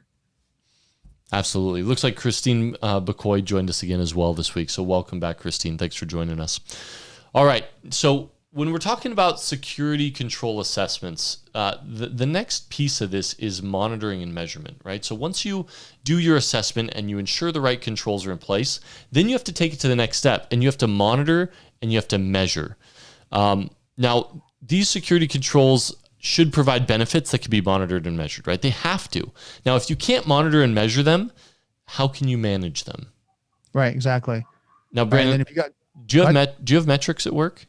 Absolutely. Looks like Christine Bacoy joined us again as well this week. So welcome back, Christine. Thanks for joining us. All right. So when we're talking about security control assessments, the next piece of this is monitoring and measurement, right? So once you do your assessment and you ensure the right controls are in place, then you have to take it to the next step and you have to monitor and you have to measure. Now, these security controls should provide benefits that can be monitored and measured, right? They have to. Now, if you can't monitor and measure them, how can you manage them? Right, exactly. Now, Brandon, if you got, do you have metrics at work?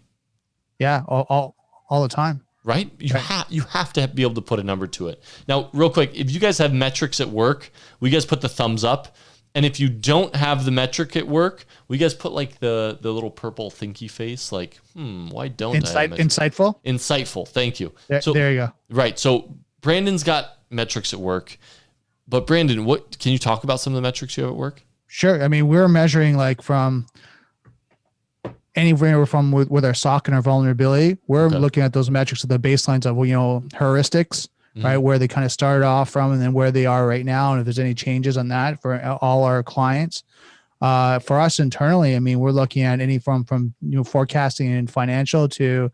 Yeah, all the time. Right? You have to be able to put a number to it. Now, real quick, if you guys have metrics at work, we guys put the thumbs up. And if you don't have the metric at work, we guys put like the little purple thinky face, like, why don't I have insightful? Insightful. Thank you. There you go. Right. So Brandon's got metrics at work. But Brandon, can you talk about some of the metrics you have at work? Sure. I mean, we're measuring like from anywhere from with our SOC and our vulnerability. We're looking at those metrics at the baselines of, heuristics, right? Where they kind of started off from and then where they are right now. And if there's any changes on that for all our clients. For us internally, I mean, we're looking at any from forecasting and financial to,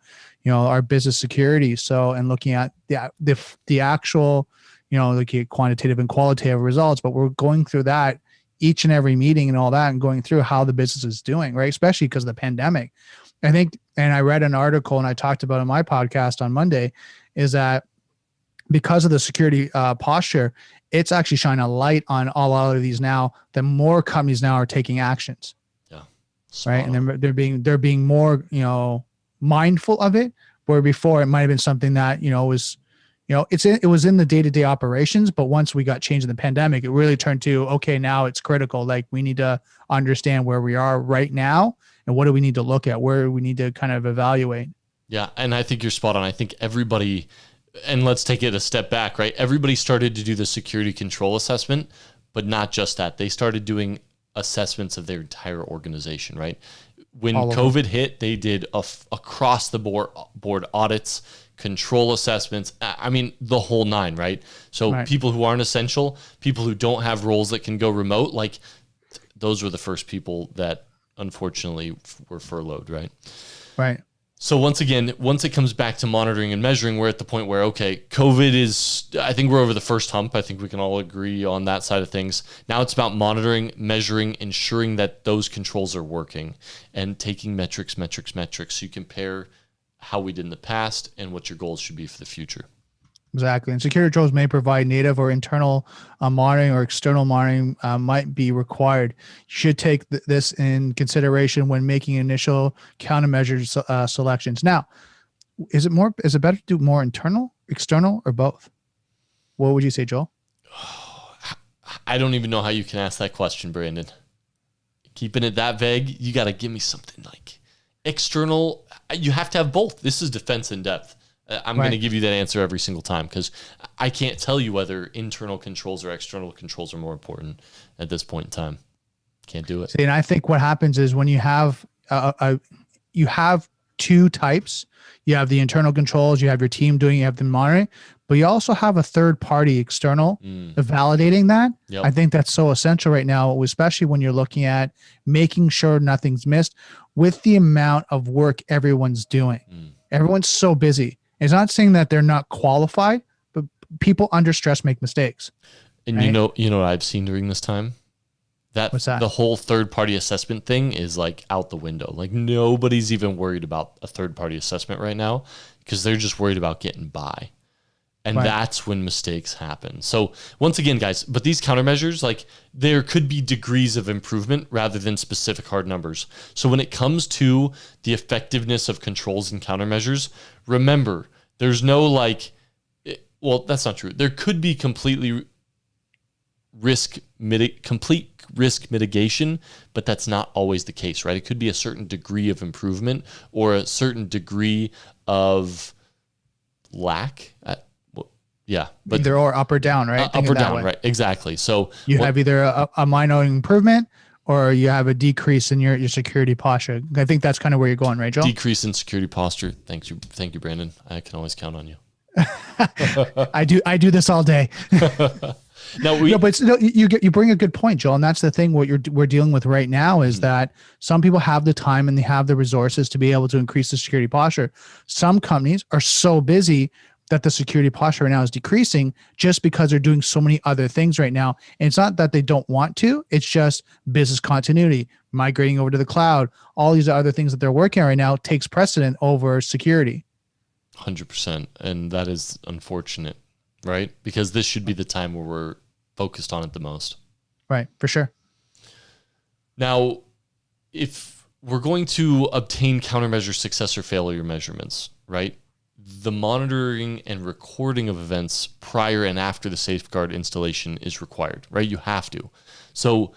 our business security. So, and looking at the actual, looking at quantitative and qualitative results, but we're going through that each and every meeting and all that and going through how the business is doing, right? Especially because of the pandemic. I think, and I read an article and I talked about in my podcast on Monday, is that because of the security posture, it's actually shining a light on all of these now, that more companies now are taking actions. Yeah. Right. And they're being more, mindful of it, where before it might have been something that, was, it was in the day-to-day operations, but once we got changed in the pandemic, it really turned to, okay, now it's critical. Like we need to understand where we are right now and what do we need to look at, where we need to kind of evaluate. Yeah. And I think you're spot on. I think everybody, and let's take it a step back, right? Everybody started to do the security control assessment, but not just that. They started doing assessments of their entire organization, right? When COVID hit, they did across the board audits, control assessments. I mean, the whole nine, right? So people who aren't essential, people who don't have roles that can go remote, like those were the first people that unfortunately were furloughed, right? Right. So once again, once it comes back to monitoring and measuring, we're at the point where, okay, COVID is, I think we're over the first hump. I think we can all agree on that side of things. Now it's about monitoring, measuring, ensuring that those controls are working and taking metrics. So you compare how we did in the past and what your goals should be for the future. Exactly. And security controls may provide native or internal monitoring or external monitoring might be required. You should take this in consideration when making initial countermeasure selections. Now, is it better to do more internal, external, or both? What would you say, Joel? I don't even know how you can ask that question, Brandon. Keeping it that vague, you got to give me something like external. You have to have both. This is defense in depth. I'm going to give you that answer every single time because I can't tell you whether internal controls or external controls are more important at this point in time. Can't do it. See, and I think what happens is when you have you have two types. You have the internal controls, you have your team doing, you have the monitoring, but you also have a third party external validating that. Yep. I think that's so essential right now, especially when you're looking at making sure nothing's missed with the amount of work everyone's doing. Everyone's so busy. It's not saying that they're not qualified, but people under stress make mistakes. And right? you know what I've seen during this time? What's that? The whole third-party assessment thing is like out the window. Like nobody's even worried about a third-party assessment right now because they're just worried about getting by. And that's when mistakes happen. So once again, guys, but these countermeasures, like there could be degrees of improvement rather than specific hard numbers. So when it comes to the effectiveness of controls and countermeasures, remember, there's no that's not true. There could be complete risk mitigation, but that's not always the case, right? It could be a certain degree of improvement or a certain degree of lack. Yeah, but either or, up or down, right? Up or down, right? Exactly. So you have either a minor improvement or you have a decrease in your security posture. I think that's kind of where you're going, right, Joel? Decrease in security posture. Thank you, Brandon. I can always count on you. I do this all day. But you bring a good point, Joel, and that's the thing. What we're dealing with right now is that some people have the time and they have the resources to be able to increase the security posture. Some companies are so busy that the security posture right now is decreasing just because they're doing so many other things right now. And it's not that they don't want to, it's just business continuity, migrating over to the cloud, all these other things that they're working on right now takes precedent over security. 100%. And that is unfortunate, right? Because this should be the time where we're focused on it the most. Right, for sure. Now, if we're going to obtain countermeasure success or failure measurements, right? The monitoring and recording of events prior and after the safeguard installation is required, right? You have to. So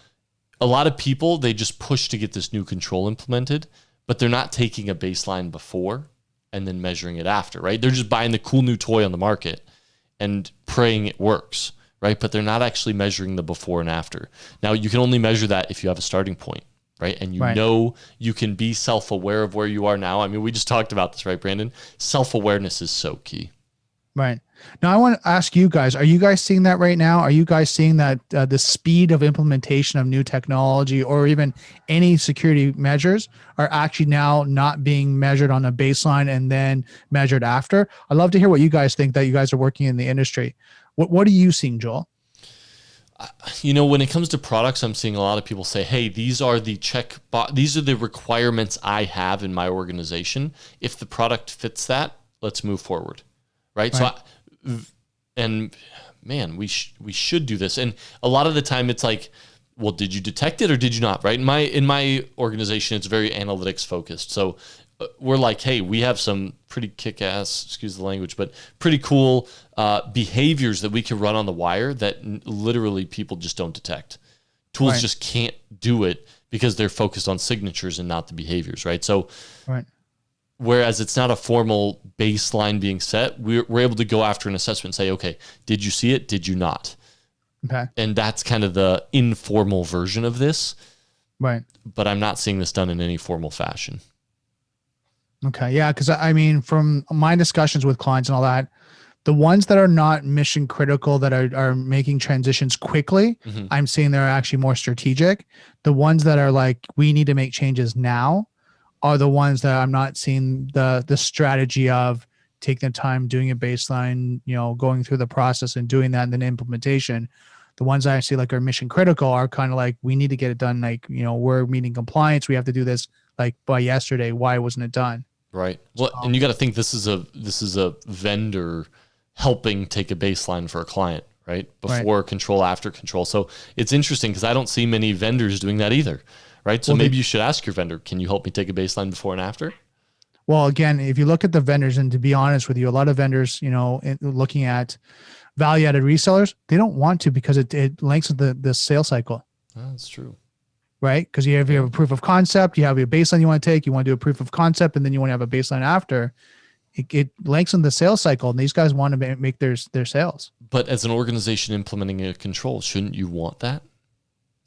a lot of people, they just push to get this new control implemented, but they're not taking a baseline before and then measuring it after, right? They're just buying the cool new toy on the market and praying it works, right? But they're not actually measuring the before and after. Now, you can only measure that if you have a starting point, right? And you know you can be self-aware of where you are now. I mean, we just talked about this, right, Brandon? Self-awareness is so key. Right. Now, I want to ask you guys, are you guys seeing that right now? Are you guys seeing that the speed of implementation of new technology or even any security measures are actually now not being measured on a baseline and then measured after? I'd love to hear what you guys think, that you guys are working in the industry. What are you seeing, Joel? You know, when it comes to products, I'm seeing a lot of people say, hey, these are the these are the requirements I have in my organization. If the product fits that, let's move forward. Right. So, and man, we should do this. And a lot of the time it's like, well, did you detect it or did you not? Right. In my organization, it's very analytics focused. So we're like, hey, we have some pretty kick-ass, excuse the language, but pretty cool behaviors that we can run on the wire that literally people just don't detect. Tools just can't do it because they're focused on signatures and not the behaviors. Right. So, whereas it's not a formal baseline being set, we're able to go after an assessment and say, okay, did you see it? Did you not? Okay. And that's kind of the informal version of this. Right. But I'm not seeing this done in any formal fashion. Okay. Yeah. Because I mean, from my discussions with clients and all that, the ones that are not mission critical, that are making transitions quickly, I'm seeing they're actually more strategic. The ones that are like, we need to make changes now, are the ones that I'm not seeing the strategy of taking the time, doing a baseline, you know, going through the process and doing that, and then implementation. The ones I see like are mission critical are kind of like, we need to get it done. Like, you know, we're meeting compliance. We have to do this like by yesterday. Why wasn't it done? Right. Well, and you got to think this is a vendor helping take a baseline for a client, right? Before control, after control. So it's interesting because I don't see many vendors doing that either. Right. So maybe you should ask your vendor, can you help me take a baseline before and after? Well, again, if you look at the vendors, and to be honest with you, a lot of vendors, you know, looking at value added resellers, they don't want to because it lengthens the sales cycle. That's true. Right. Because you have a proof of concept, you have a baseline you want to take, you want to do a proof of concept, and then you want to have a baseline after. It lengthens the sales cycle, and these guys want to make their sales. But as an organization implementing a control, shouldn't you want that?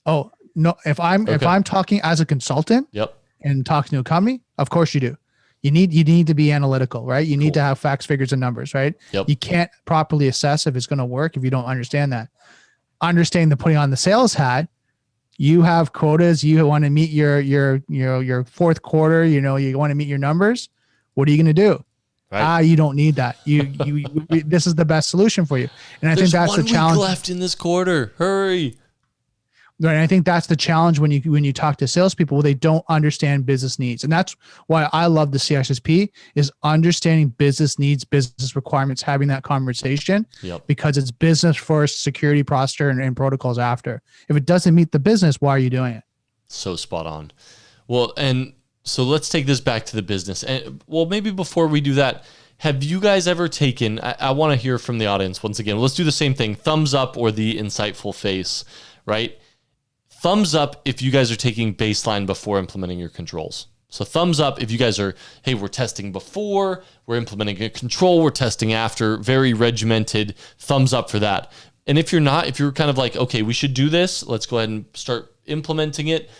Oh, no, if I'm talking as a consultant and talking to a company, of course you do. You need to be analytical, right? You need to have facts, figures, and numbers, right? You can't properly assess if it's going to work if you don't understand that. Understanding the putting on the sales hat, you have quotas, you want to meet your fourth quarter, you know, you want to meet your numbers. What are you going to do? Right. You don't need that. This is the best solution for you. And I think that's the challenge. 1 week left in this quarter. Hurry. Right. And I think that's the challenge when you talk to salespeople. They don't understand business needs. And that's why I love the CISSP, is understanding business needs, business requirements, having that conversation, because it's business first, security posture, and protocols after. If it doesn't meet the business, why are you doing it? So spot on. Well, and so let's take this back to the business. And well, maybe before we do that, have you guys ever taken, I want to hear from the audience once again. Let's do the same thing. Thumbs up or the insightful face, right? Thumbs up if you guys are taking baseline before implementing your controls. So thumbs up if you guys are, hey, we're testing before, we're implementing a control, we're testing after, very regimented. Thumbs up for that. And if you're not, if you're kind of like, okay, we should do this, let's go ahead and start implementing it,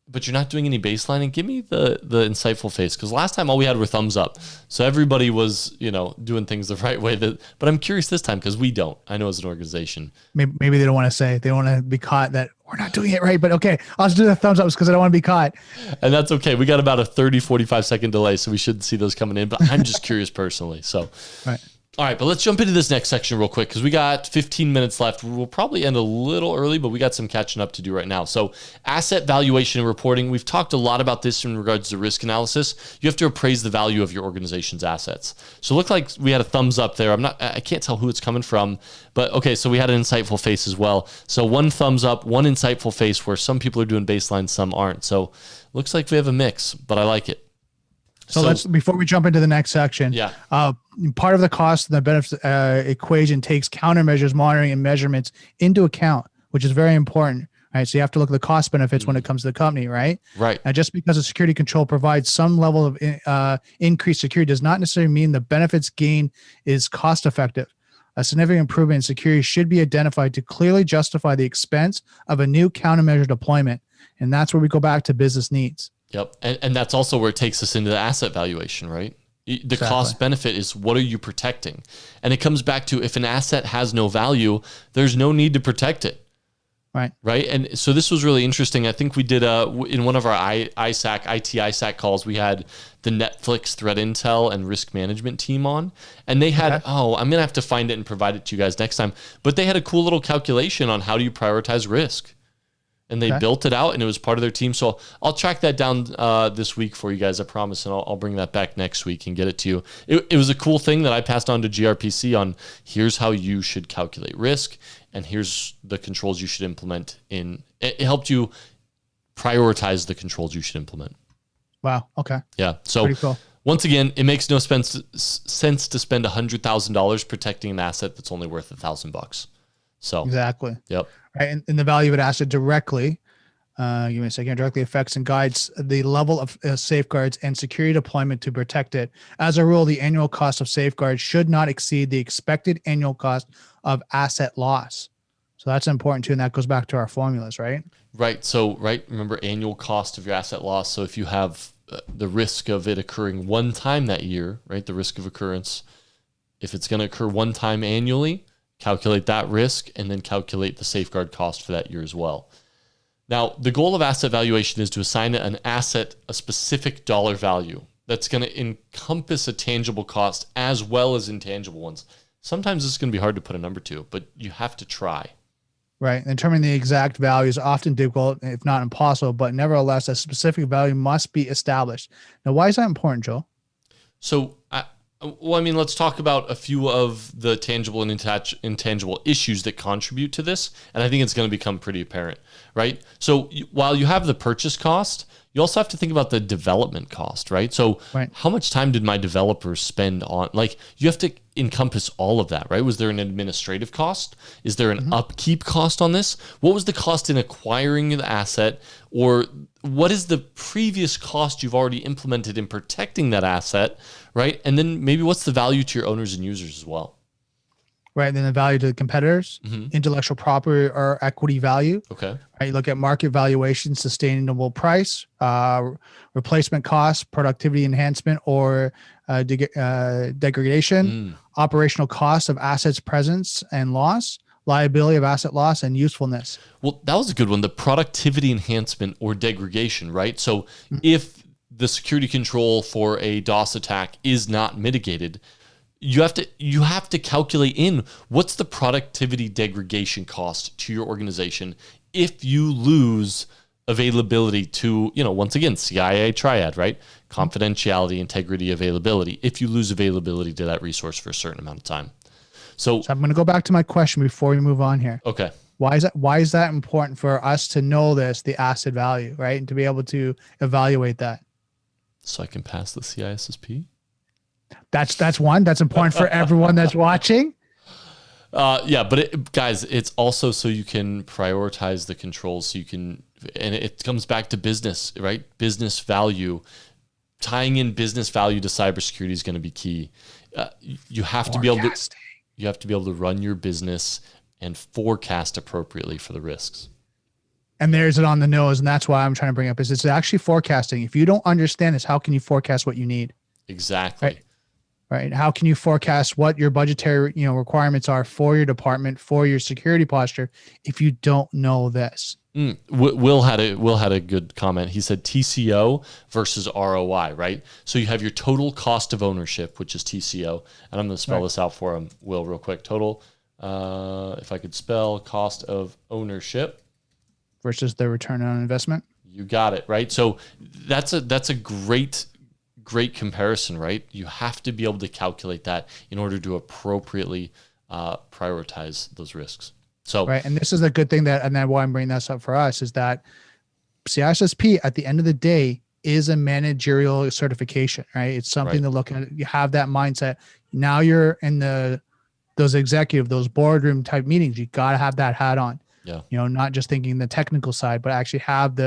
but you're not doing any baselining, give me the insightful face. Because last time all we had were thumbs up. So everybody was, you know, doing things the right way. But I'm curious this time because we don't. I know as an organization. Maybe they don't want to say, they don't want to be caught that we're not doing it right. But okay, I'll just do the thumbs ups because I don't want to be caught. And that's okay. We got about a 30, 45 second delay. So we shouldn't see those coming in. But I'm just curious personally. So right. All right, but let's jump into this next section real quick because we got 15 minutes left. We'll probably end a little early, but we got some catching up to do right now. So asset valuation and reporting. We've talked a lot about this in regards to risk analysis. You have to appraise the value of your organization's assets. So it looked like we had a thumbs up there. I can't tell who it's coming from, but okay, so we had an insightful face as well. So one thumbs up, one insightful face where some people are doing baseline, some aren't. So looks like we have a mix, but I like it. So let's, before we jump into the next section, part of the cost and the benefits equation takes countermeasures, monitoring, and measurements into account, which is very important. Right. So you have to look at the cost benefits when it comes to the company, right? Right. Now, just because a security control provides some level of increased security does not necessarily mean the benefits gain is cost effective. A significant improvement in security should be identified to clearly justify the expense of a new countermeasure deployment. And that's where we go back to business needs. Yep. And that's also where it takes us into the asset valuation, right? The cost benefit is what are you protecting? And it comes back to if an asset has no value, there's no need to protect it. Right. Right. And so this was really interesting. I think we did in one of our ISAC calls, we had the Netflix threat intel and risk management team on, and they had, I'm going to have to find it and provide it to you guys next time. But they had a cool little calculation on how do you prioritize risk. And they built it out, and it was part of their team. So I'll track that down this week for you guys, I promise, and I'll bring that back next week and get it to you. It was a cool thing that I passed on to GRPC on here's how you should calculate risk, and here's the controls you should implement. It helped you prioritize the controls you should implement. Wow. Okay. Yeah. So pretty cool. Once again, it makes no sense to spend $100,000 protecting an asset that's only worth $1,000. So exactly. Yep. Right. And the value of an asset directly, give me a second, directly affects and guides the level of safeguards and security deployment to protect it. As a rule, the annual cost of safeguards should not exceed the expected annual cost of asset loss. So that's important too. And that goes back to our formulas, right? Right. So, remember annual cost of your asset loss. So if you have the risk of it occurring one time that year, right? The risk of occurrence, if it's going to occur one time annually, calculate that risk and then calculate the safeguard cost for that year as well. Now, the goal of asset valuation is to assign an asset a specific dollar value that's going to encompass a tangible cost as well as intangible ones. Sometimes it's going to be hard to put a number to, but you have to try. Right. And determining the exact value is often difficult, if not impossible, but nevertheless, a specific value must be established. Now, why is that important, Joel? So, let's talk about a few of the tangible and intangible issues that contribute to this. And I think it's going to become pretty apparent, right? So while you have the purchase cost, you also have to think about the development cost, right? So how much time did my developers spend on, you have to encompass all of that, right? Was there an administrative cost? Is there an upkeep cost on this? What was the cost in acquiring the asset? Or what is the previous cost you've already implemented in protecting that asset, right? And then maybe what's the value to your owners and users as well? Right. And then the value to the competitors, intellectual property or equity value. Okay. Right. You look at market valuation, sustainable price, replacement cost, productivity enhancement or degradation, operational cost of assets presence and loss, liability of asset loss, and usefulness. Well, that was a good one. The productivity enhancement or degradation, right? So if the security control for a DOS attack is not mitigated, you have to calculate in what's the productivity degradation cost to your organization if you lose availability to, once again, CIA triad, right? Confidentiality, integrity, availability. If you lose availability to that resource for a certain amount of time. So I'm going to go back to my question before we move on here. Okay. Why is that important for us to know the asset value, right? And to be able to evaluate that. So I can pass the CISSP? That's one. That's important for everyone that's watching. But guys, it's also so you can prioritize the controls. So you can, and it comes back to business, right? Business value, tying in business value to cybersecurity is going to be key. You have to be able to run your business and forecast appropriately for the risks. And there's it on the nose, and that's why I'm trying to bring up is it's actually forecasting. If you don't understand this, how can you forecast what you need? Exactly. Right. How can you forecast what your budgetary, requirements are for your department, for your security posture, if you don't know this? Will had a good comment. He said TCO versus ROI, right? So you have your total cost of ownership, which is TCO, and I'm going to spell this out for him, Will, real quick. Total, if I could spell cost of ownership versus the return on investment. You got it, right? So that's a great comparison, right? You have to be able to calculate that in order to appropriately prioritize those risks. So right, and this is a good thing and then why I'm bringing this up for us is that CISSP at the end of the day is a managerial certification, right? It's something to look at. You have that mindset. Now you're in those boardroom type meetings. You got to have that hat on. Yeah. Not just thinking the technical side, but actually have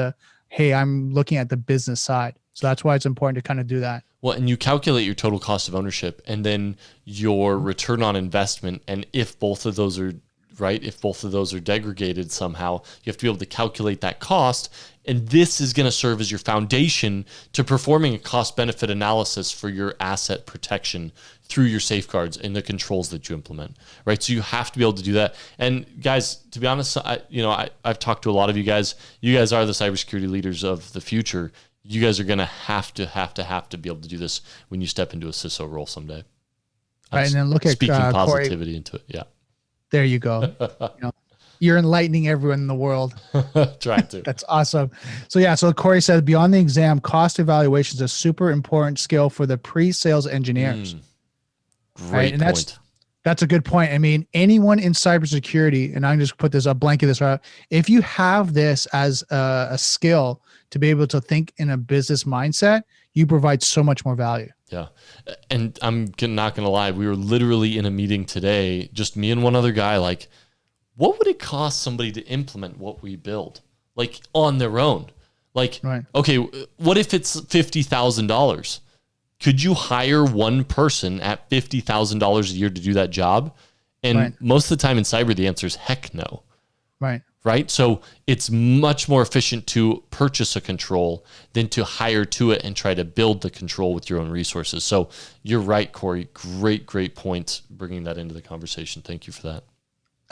hey, I'm looking at the business side. So that's why it's important to kind of do that. Well, and you calculate your total cost of ownership and then your return on investment. And if both of those are degraded somehow, you have to be able to calculate that cost. And this is going to serve as your foundation to performing a cost benefit analysis for your asset protection through your safeguards and the controls that you implement, right? So you have to be able to do that. And guys, to be honest, I've talked to a lot of you guys. You guys are the cybersecurity leaders of the future. You guys are going to have to be able to do this when you step into a CISO role someday. Right, and then look at speaking positivity Corey, into it. Yeah. There you go. You're enlightening everyone in the world. Trying to. That's awesome. So Corey said, beyond the exam, cost evaluation is a super important skill for the pre-sales engineers. Great and point. That's a good point. I mean, anyone in cybersecurity, and I'm just put this, I'll blanket this out. If you have this as a skill to be able to think in a business mindset, you provide so much more value. Yeah. And I'm not going to lie. We were literally in a meeting today, just me and one other guy, like, what would it cost somebody to implement what we build? Like on their own? Like, okay, what if it's $50,000? Could you hire one person at $50,000 a year to do that job? And most of the time in cyber, the answer is heck no. Right? So it's much more efficient to purchase a control than to hire to it and try to build the control with your own resources. So you're right, Corey. Great point bringing that into the conversation. Thank you for that.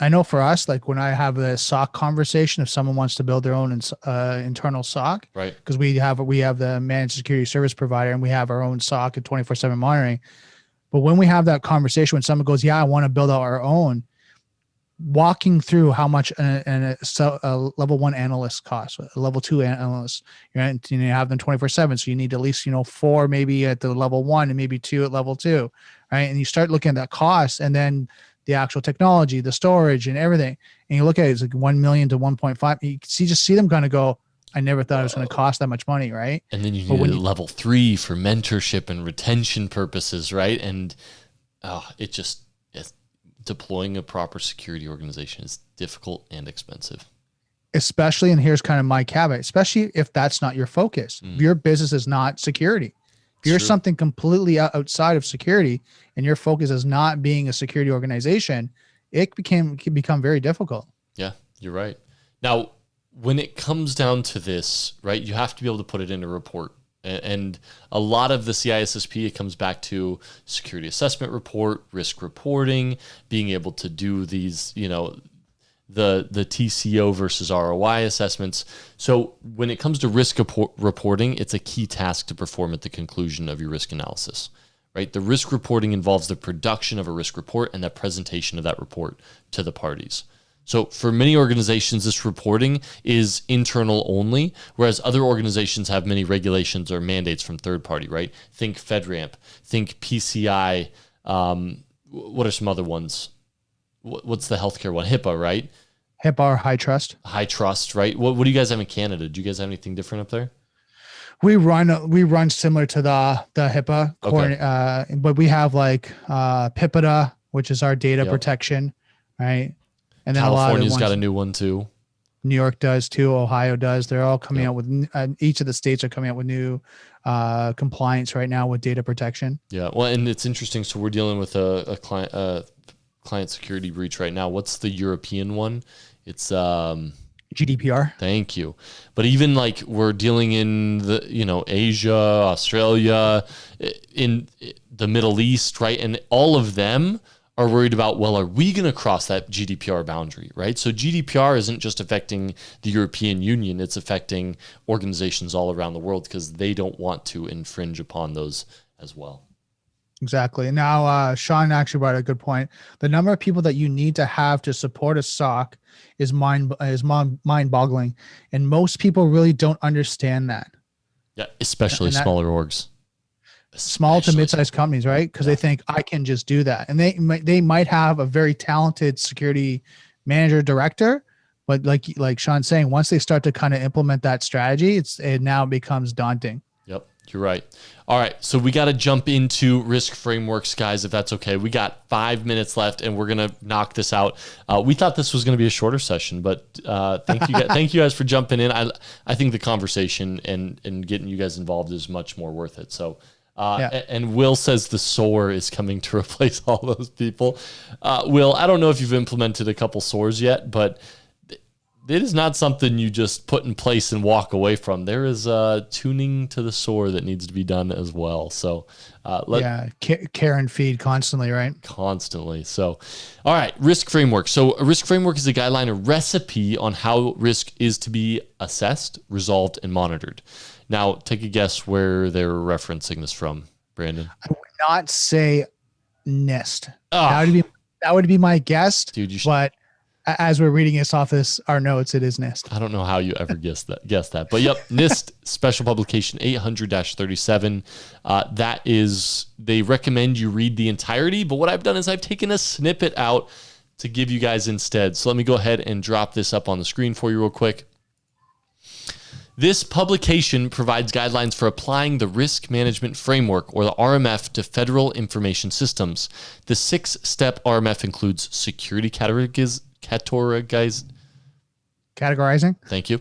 I know for us, like when I have a SOC conversation, if someone wants to build their own internal SOC, right? Because we have the managed security service provider and we have our own SOC and 24/7 monitoring. But when we have that conversation, when someone goes, yeah, I want to build out our own, walking through how much a level 1 analyst costs, a level 2 analyst, right? And you have them 24/7. So you need at least, 4 maybe at the level 1 and maybe 2 at level 2, right? And you start looking at that cost and then the actual technology, the storage and everything. And you look at it, it's like 1 million to 1.5. You just see them kind of go, I never thought it was going to cost that much money, right? And then you need level 3 for mentorship and retention purposes, right? And deploying a proper security organization is difficult and expensive. Especially, and here's kind of my caveat, especially if that's not your focus. If your business is not security. If you're something completely outside of security and your focus is not being a security organization, it can become very difficult. Yeah, you're right. Now, when it comes down to this, right, you have to be able to put it in a report. And a lot of the CISSP, it comes back to security assessment report, risk reporting, being able to do these, the TCO versus ROI assessments. So when it comes to risk reporting, it's a key task to perform at the conclusion of your risk analysis, right? The risk reporting involves the production of a risk report and the presentation of that report to the parties. So for many organizations, this reporting is internal only, whereas other organizations have many regulations or mandates from third party, right? Think FedRAMP, think PCI. What are some other ones? What's the healthcare one? HIPAA, right? HIPAA or high trust. High trust, right? What do you guys have in Canada? Do you guys have anything different up there? We run similar to the HIPAA, okay. But we have like PIPEDA, which is our data protection, right? And then California's got a new one too. New York does too. Ohio does. They're all coming out with, each of the states are coming out with new compliance right now with data protection. Yeah. Well, and it's interesting. So we're dealing with a client security breach right now. What's the European one? It's GDPR. Thank you. But even like we're dealing in the, Asia, Australia, in the Middle East, right? And all of them are worried about, well, are we going to cross that GDPR boundary, right? So GDPR isn't just affecting the European Union, it's affecting organizations all around the world because they don't want to infringe upon those as well. Exactly. Now, Sean actually brought a good point. The number of people that you need to have to support a SOC is mind-boggling, and most people really don't understand that. Yeah, especially smaller orgs. Small to mid-sized companies, right? Because they think I can just do that, and they might have a very talented security manager, director, but like Sean's saying, once they start to kind of implement that strategy, it now becomes daunting. Yep, you're right. All right, so we got to jump into risk frameworks, guys, if that's okay. We got 5 minutes left, and we're gonna knock this out. We thought this was gonna be a shorter session, but thank you guys for jumping in. I think the conversation and getting you guys involved is much more worth it. So. And Will says the SOAR is coming to replace all those people. Will, I don't know if you've implemented a couple SOARs yet, but it is not something you just put in place and walk away from. There is tuning to the SOAR that needs to be done as well. So care and feed constantly, right? Constantly. So, all right, risk framework. So a risk framework is a guideline, a recipe on how risk is to be assessed, resolved, and monitored. Now, take a guess where they're referencing this from, Brandon. I would not say NIST. That would be my guess. Dude, but as we're reading this off our notes, it is NIST. I don't know how you ever guess that. But yep, NIST Special Publication 800-37. That is, they recommend you read the entirety, but what I've done is I've taken a snippet out to give you guys instead. So let me go ahead and drop this up on the screen for you real quick. This publication provides guidelines for applying the Risk Management Framework, or the RMF, to federal information systems. The 6-step RMF includes security categorizing. Thank you.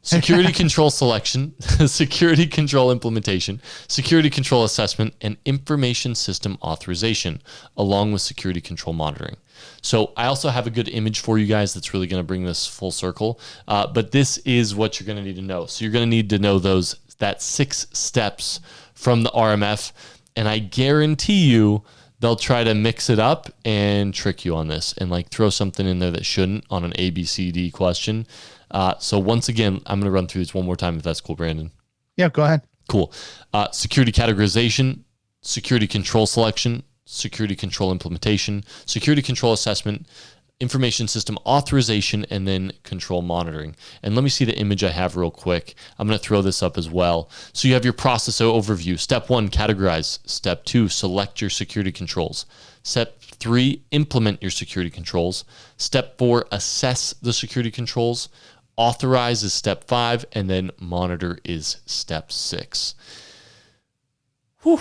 Security control selection, security control implementation, security control assessment, and information system authorization, along with security control monitoring. So I also have a good image for you guys that's really going to bring this full circle. But this is what you're going to need to know. So you're going to need to know that 6 steps from the RMF. And I guarantee you they'll try to mix it up and trick you on this and like throw something in there that shouldn't on an ABCD question. So once again, I'm going to run through this one more time if that's cool, Brandon. Yeah, go ahead. Cool. Security categorization, security control selection, security control implementation, security control assessment, information system authorization, and then control monitoring. And let me see the image I have real quick. I'm going to throw this up as well. So you have your process overview. Step 1, categorize. Step 2, select your security controls. Step 3, implement your security controls. Step 4, assess the security controls. Authorize is step 5, and then monitor is step 6. Whew.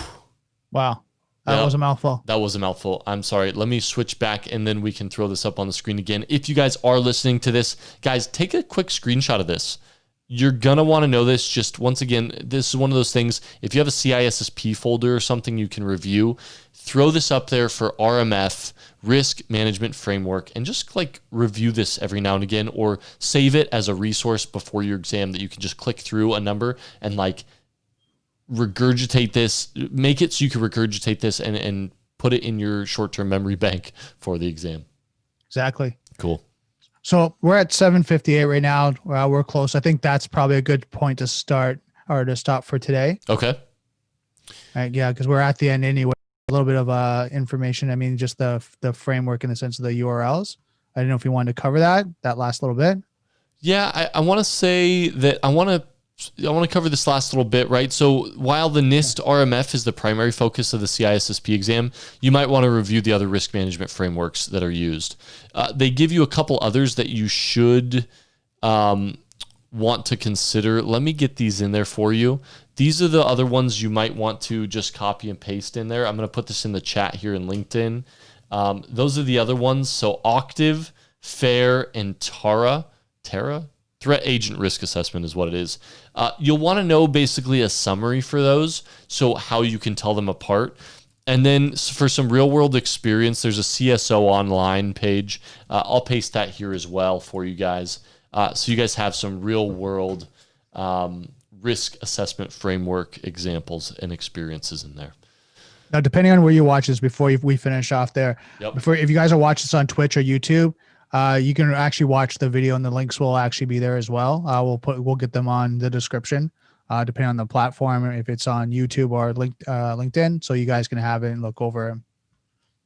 Wow. That was a mouthful. That was a mouthful. I'm sorry. Let me switch back and then we can throw this up on the screen again. If you guys are listening to this, guys, take a quick screenshot of this. You're going to want to know this. Just once again, this is one of those things. If you have a CISSP folder or something you can review, throw this up there for RMF, Risk Management Framework, and just like review this every now and again, or save it as a resource before your exam that you can just click through a number and like regurgitate this, make it so you can regurgitate this and put it in your short-term memory bank for the exam. Exactly. Cool. So we're at 7:58 right now. We're close. I think that's probably a good point to start or to stop for today. Okay. Right, yeah, because we're at the end anyway. A little bit of information. I mean, just the framework in the sense of the URLs. I don't know if you wanted to cover that last little bit. Yeah, I want to say that I want to cover this last little bit, right? So while the NIST RMF is the primary focus of the CISSP exam, you might want to review the other risk management frameworks that are used. They give you a couple others that you should want to consider. Let me get these in there for you. These are the other ones you might want to just copy and paste in there. I'm going to put this in the chat here in LinkedIn. Those are the other ones. So Octave, FAIR, and Terra. Threat Agent Risk Assessment is what it is. You'll want to know basically a summary for those, so how you can tell them apart. And then for some real world experience, there's a CSO online page. I'll paste that here as well for you guys. So you guys have some real world risk assessment framework examples and experiences in there. Now, depending on where you watch this, before we finish off there, Yep. if you guys are watching this on Twitch or YouTube, you can actually watch the video, and the links will actually be there as well. We'll get them on the description, depending on the platform, if it's on YouTube or LinkedIn, so you guys can have it and look over it.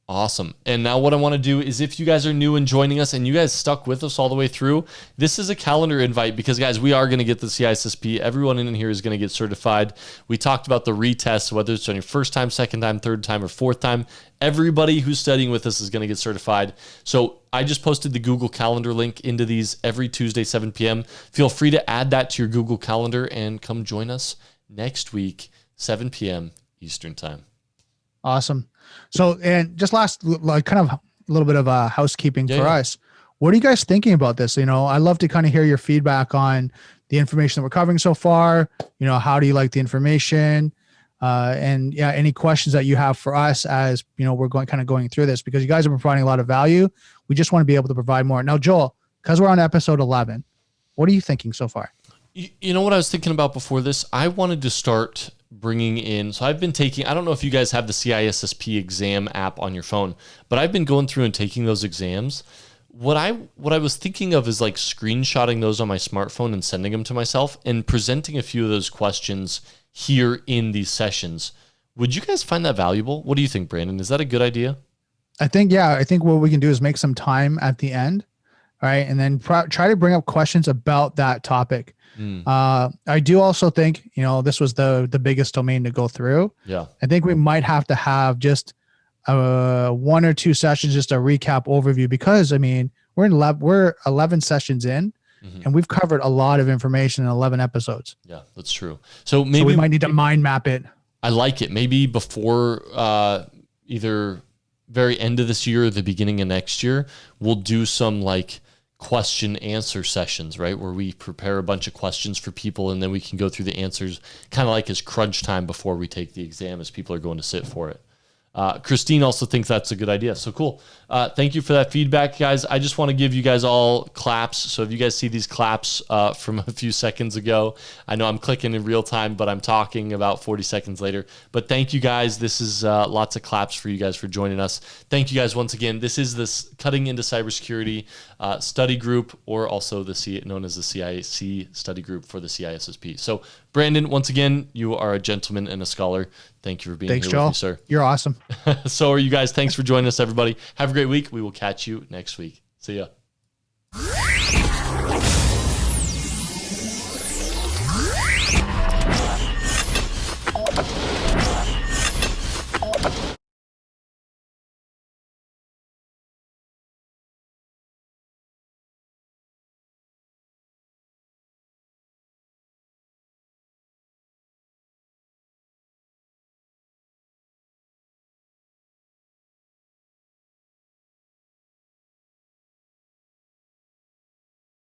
Awesome. And now what I want to do is, if you guys are new and joining us and you guys stuck with us all the way through, this is a calendar invite because, guys, we are going to get the CISSP. Everyone in here is going to get certified. We talked about the retest, whether it's on your first time, second time, third time, or fourth time. Everybody who's studying with us is going to get certified. So I just posted the Google Calendar link into these every Tuesday, 7 p.m. Feel free to add that to your Google Calendar and come join us next week, 7 p.m. Eastern time. Awesome. So, and just last, like, kind of a little bit of housekeeping for us. What are you guys thinking about this? I love to kind of hear your feedback on the information that we're covering so far. How do you like the information? And yeah, any questions that you have for us as, we're going through this, because you guys have been providing a lot of value. We just want to be able to provide more. Now, Joel, because we're on episode 11, what are you thinking so far? You know what I was thinking about before this? I wanted to start bringing in, so I've been taking, I don't know if you guys have the CISSP exam app on your phone, but I've been going through and taking those exams. What I was thinking of is like screenshotting those on my smartphone and sending them to myself and presenting a few of those questions here in these sessions. Would you guys find that valuable? What do you think, Brandon? Is that a good idea? I think what we can do is make some time at the end, right? And then try to bring up questions about that topic. I do also think, this was the biggest domain to go through. Yeah. I think we might have to have just 1 or 2 sessions, just a recap overview, because we're 11 sessions in, and we've covered a lot of information in 11 episodes. Yeah, that's true. So maybe we might need to mind map it. I like it. Maybe before either very end of this year or the beginning of next year, we'll do some like question answer sessions, right? Where we prepare a bunch of questions for people and then we can go through the answers kind of like as crunch time before we take the exam as people are going to sit for it. Christine also thinks that's a good idea. So cool. Thank you for that feedback, guys. I just want to give you guys all claps. So if you guys see these claps from a few seconds ago, I know I'm clicking in real time, but I'm talking about 40 seconds later. But thank you, guys. This is lots of claps for you guys for joining us. Thank you, guys, once again. This is this Cutting into Cybersecurity study group, or also known as the CIC study group for the CISSP. So Brandon, once again, you are a gentleman and a scholar. Thank you for being here Joel. with me, sir. You're awesome. So are you guys. Thanks for joining us, everybody. Have a great week. We will catch you next week. See ya.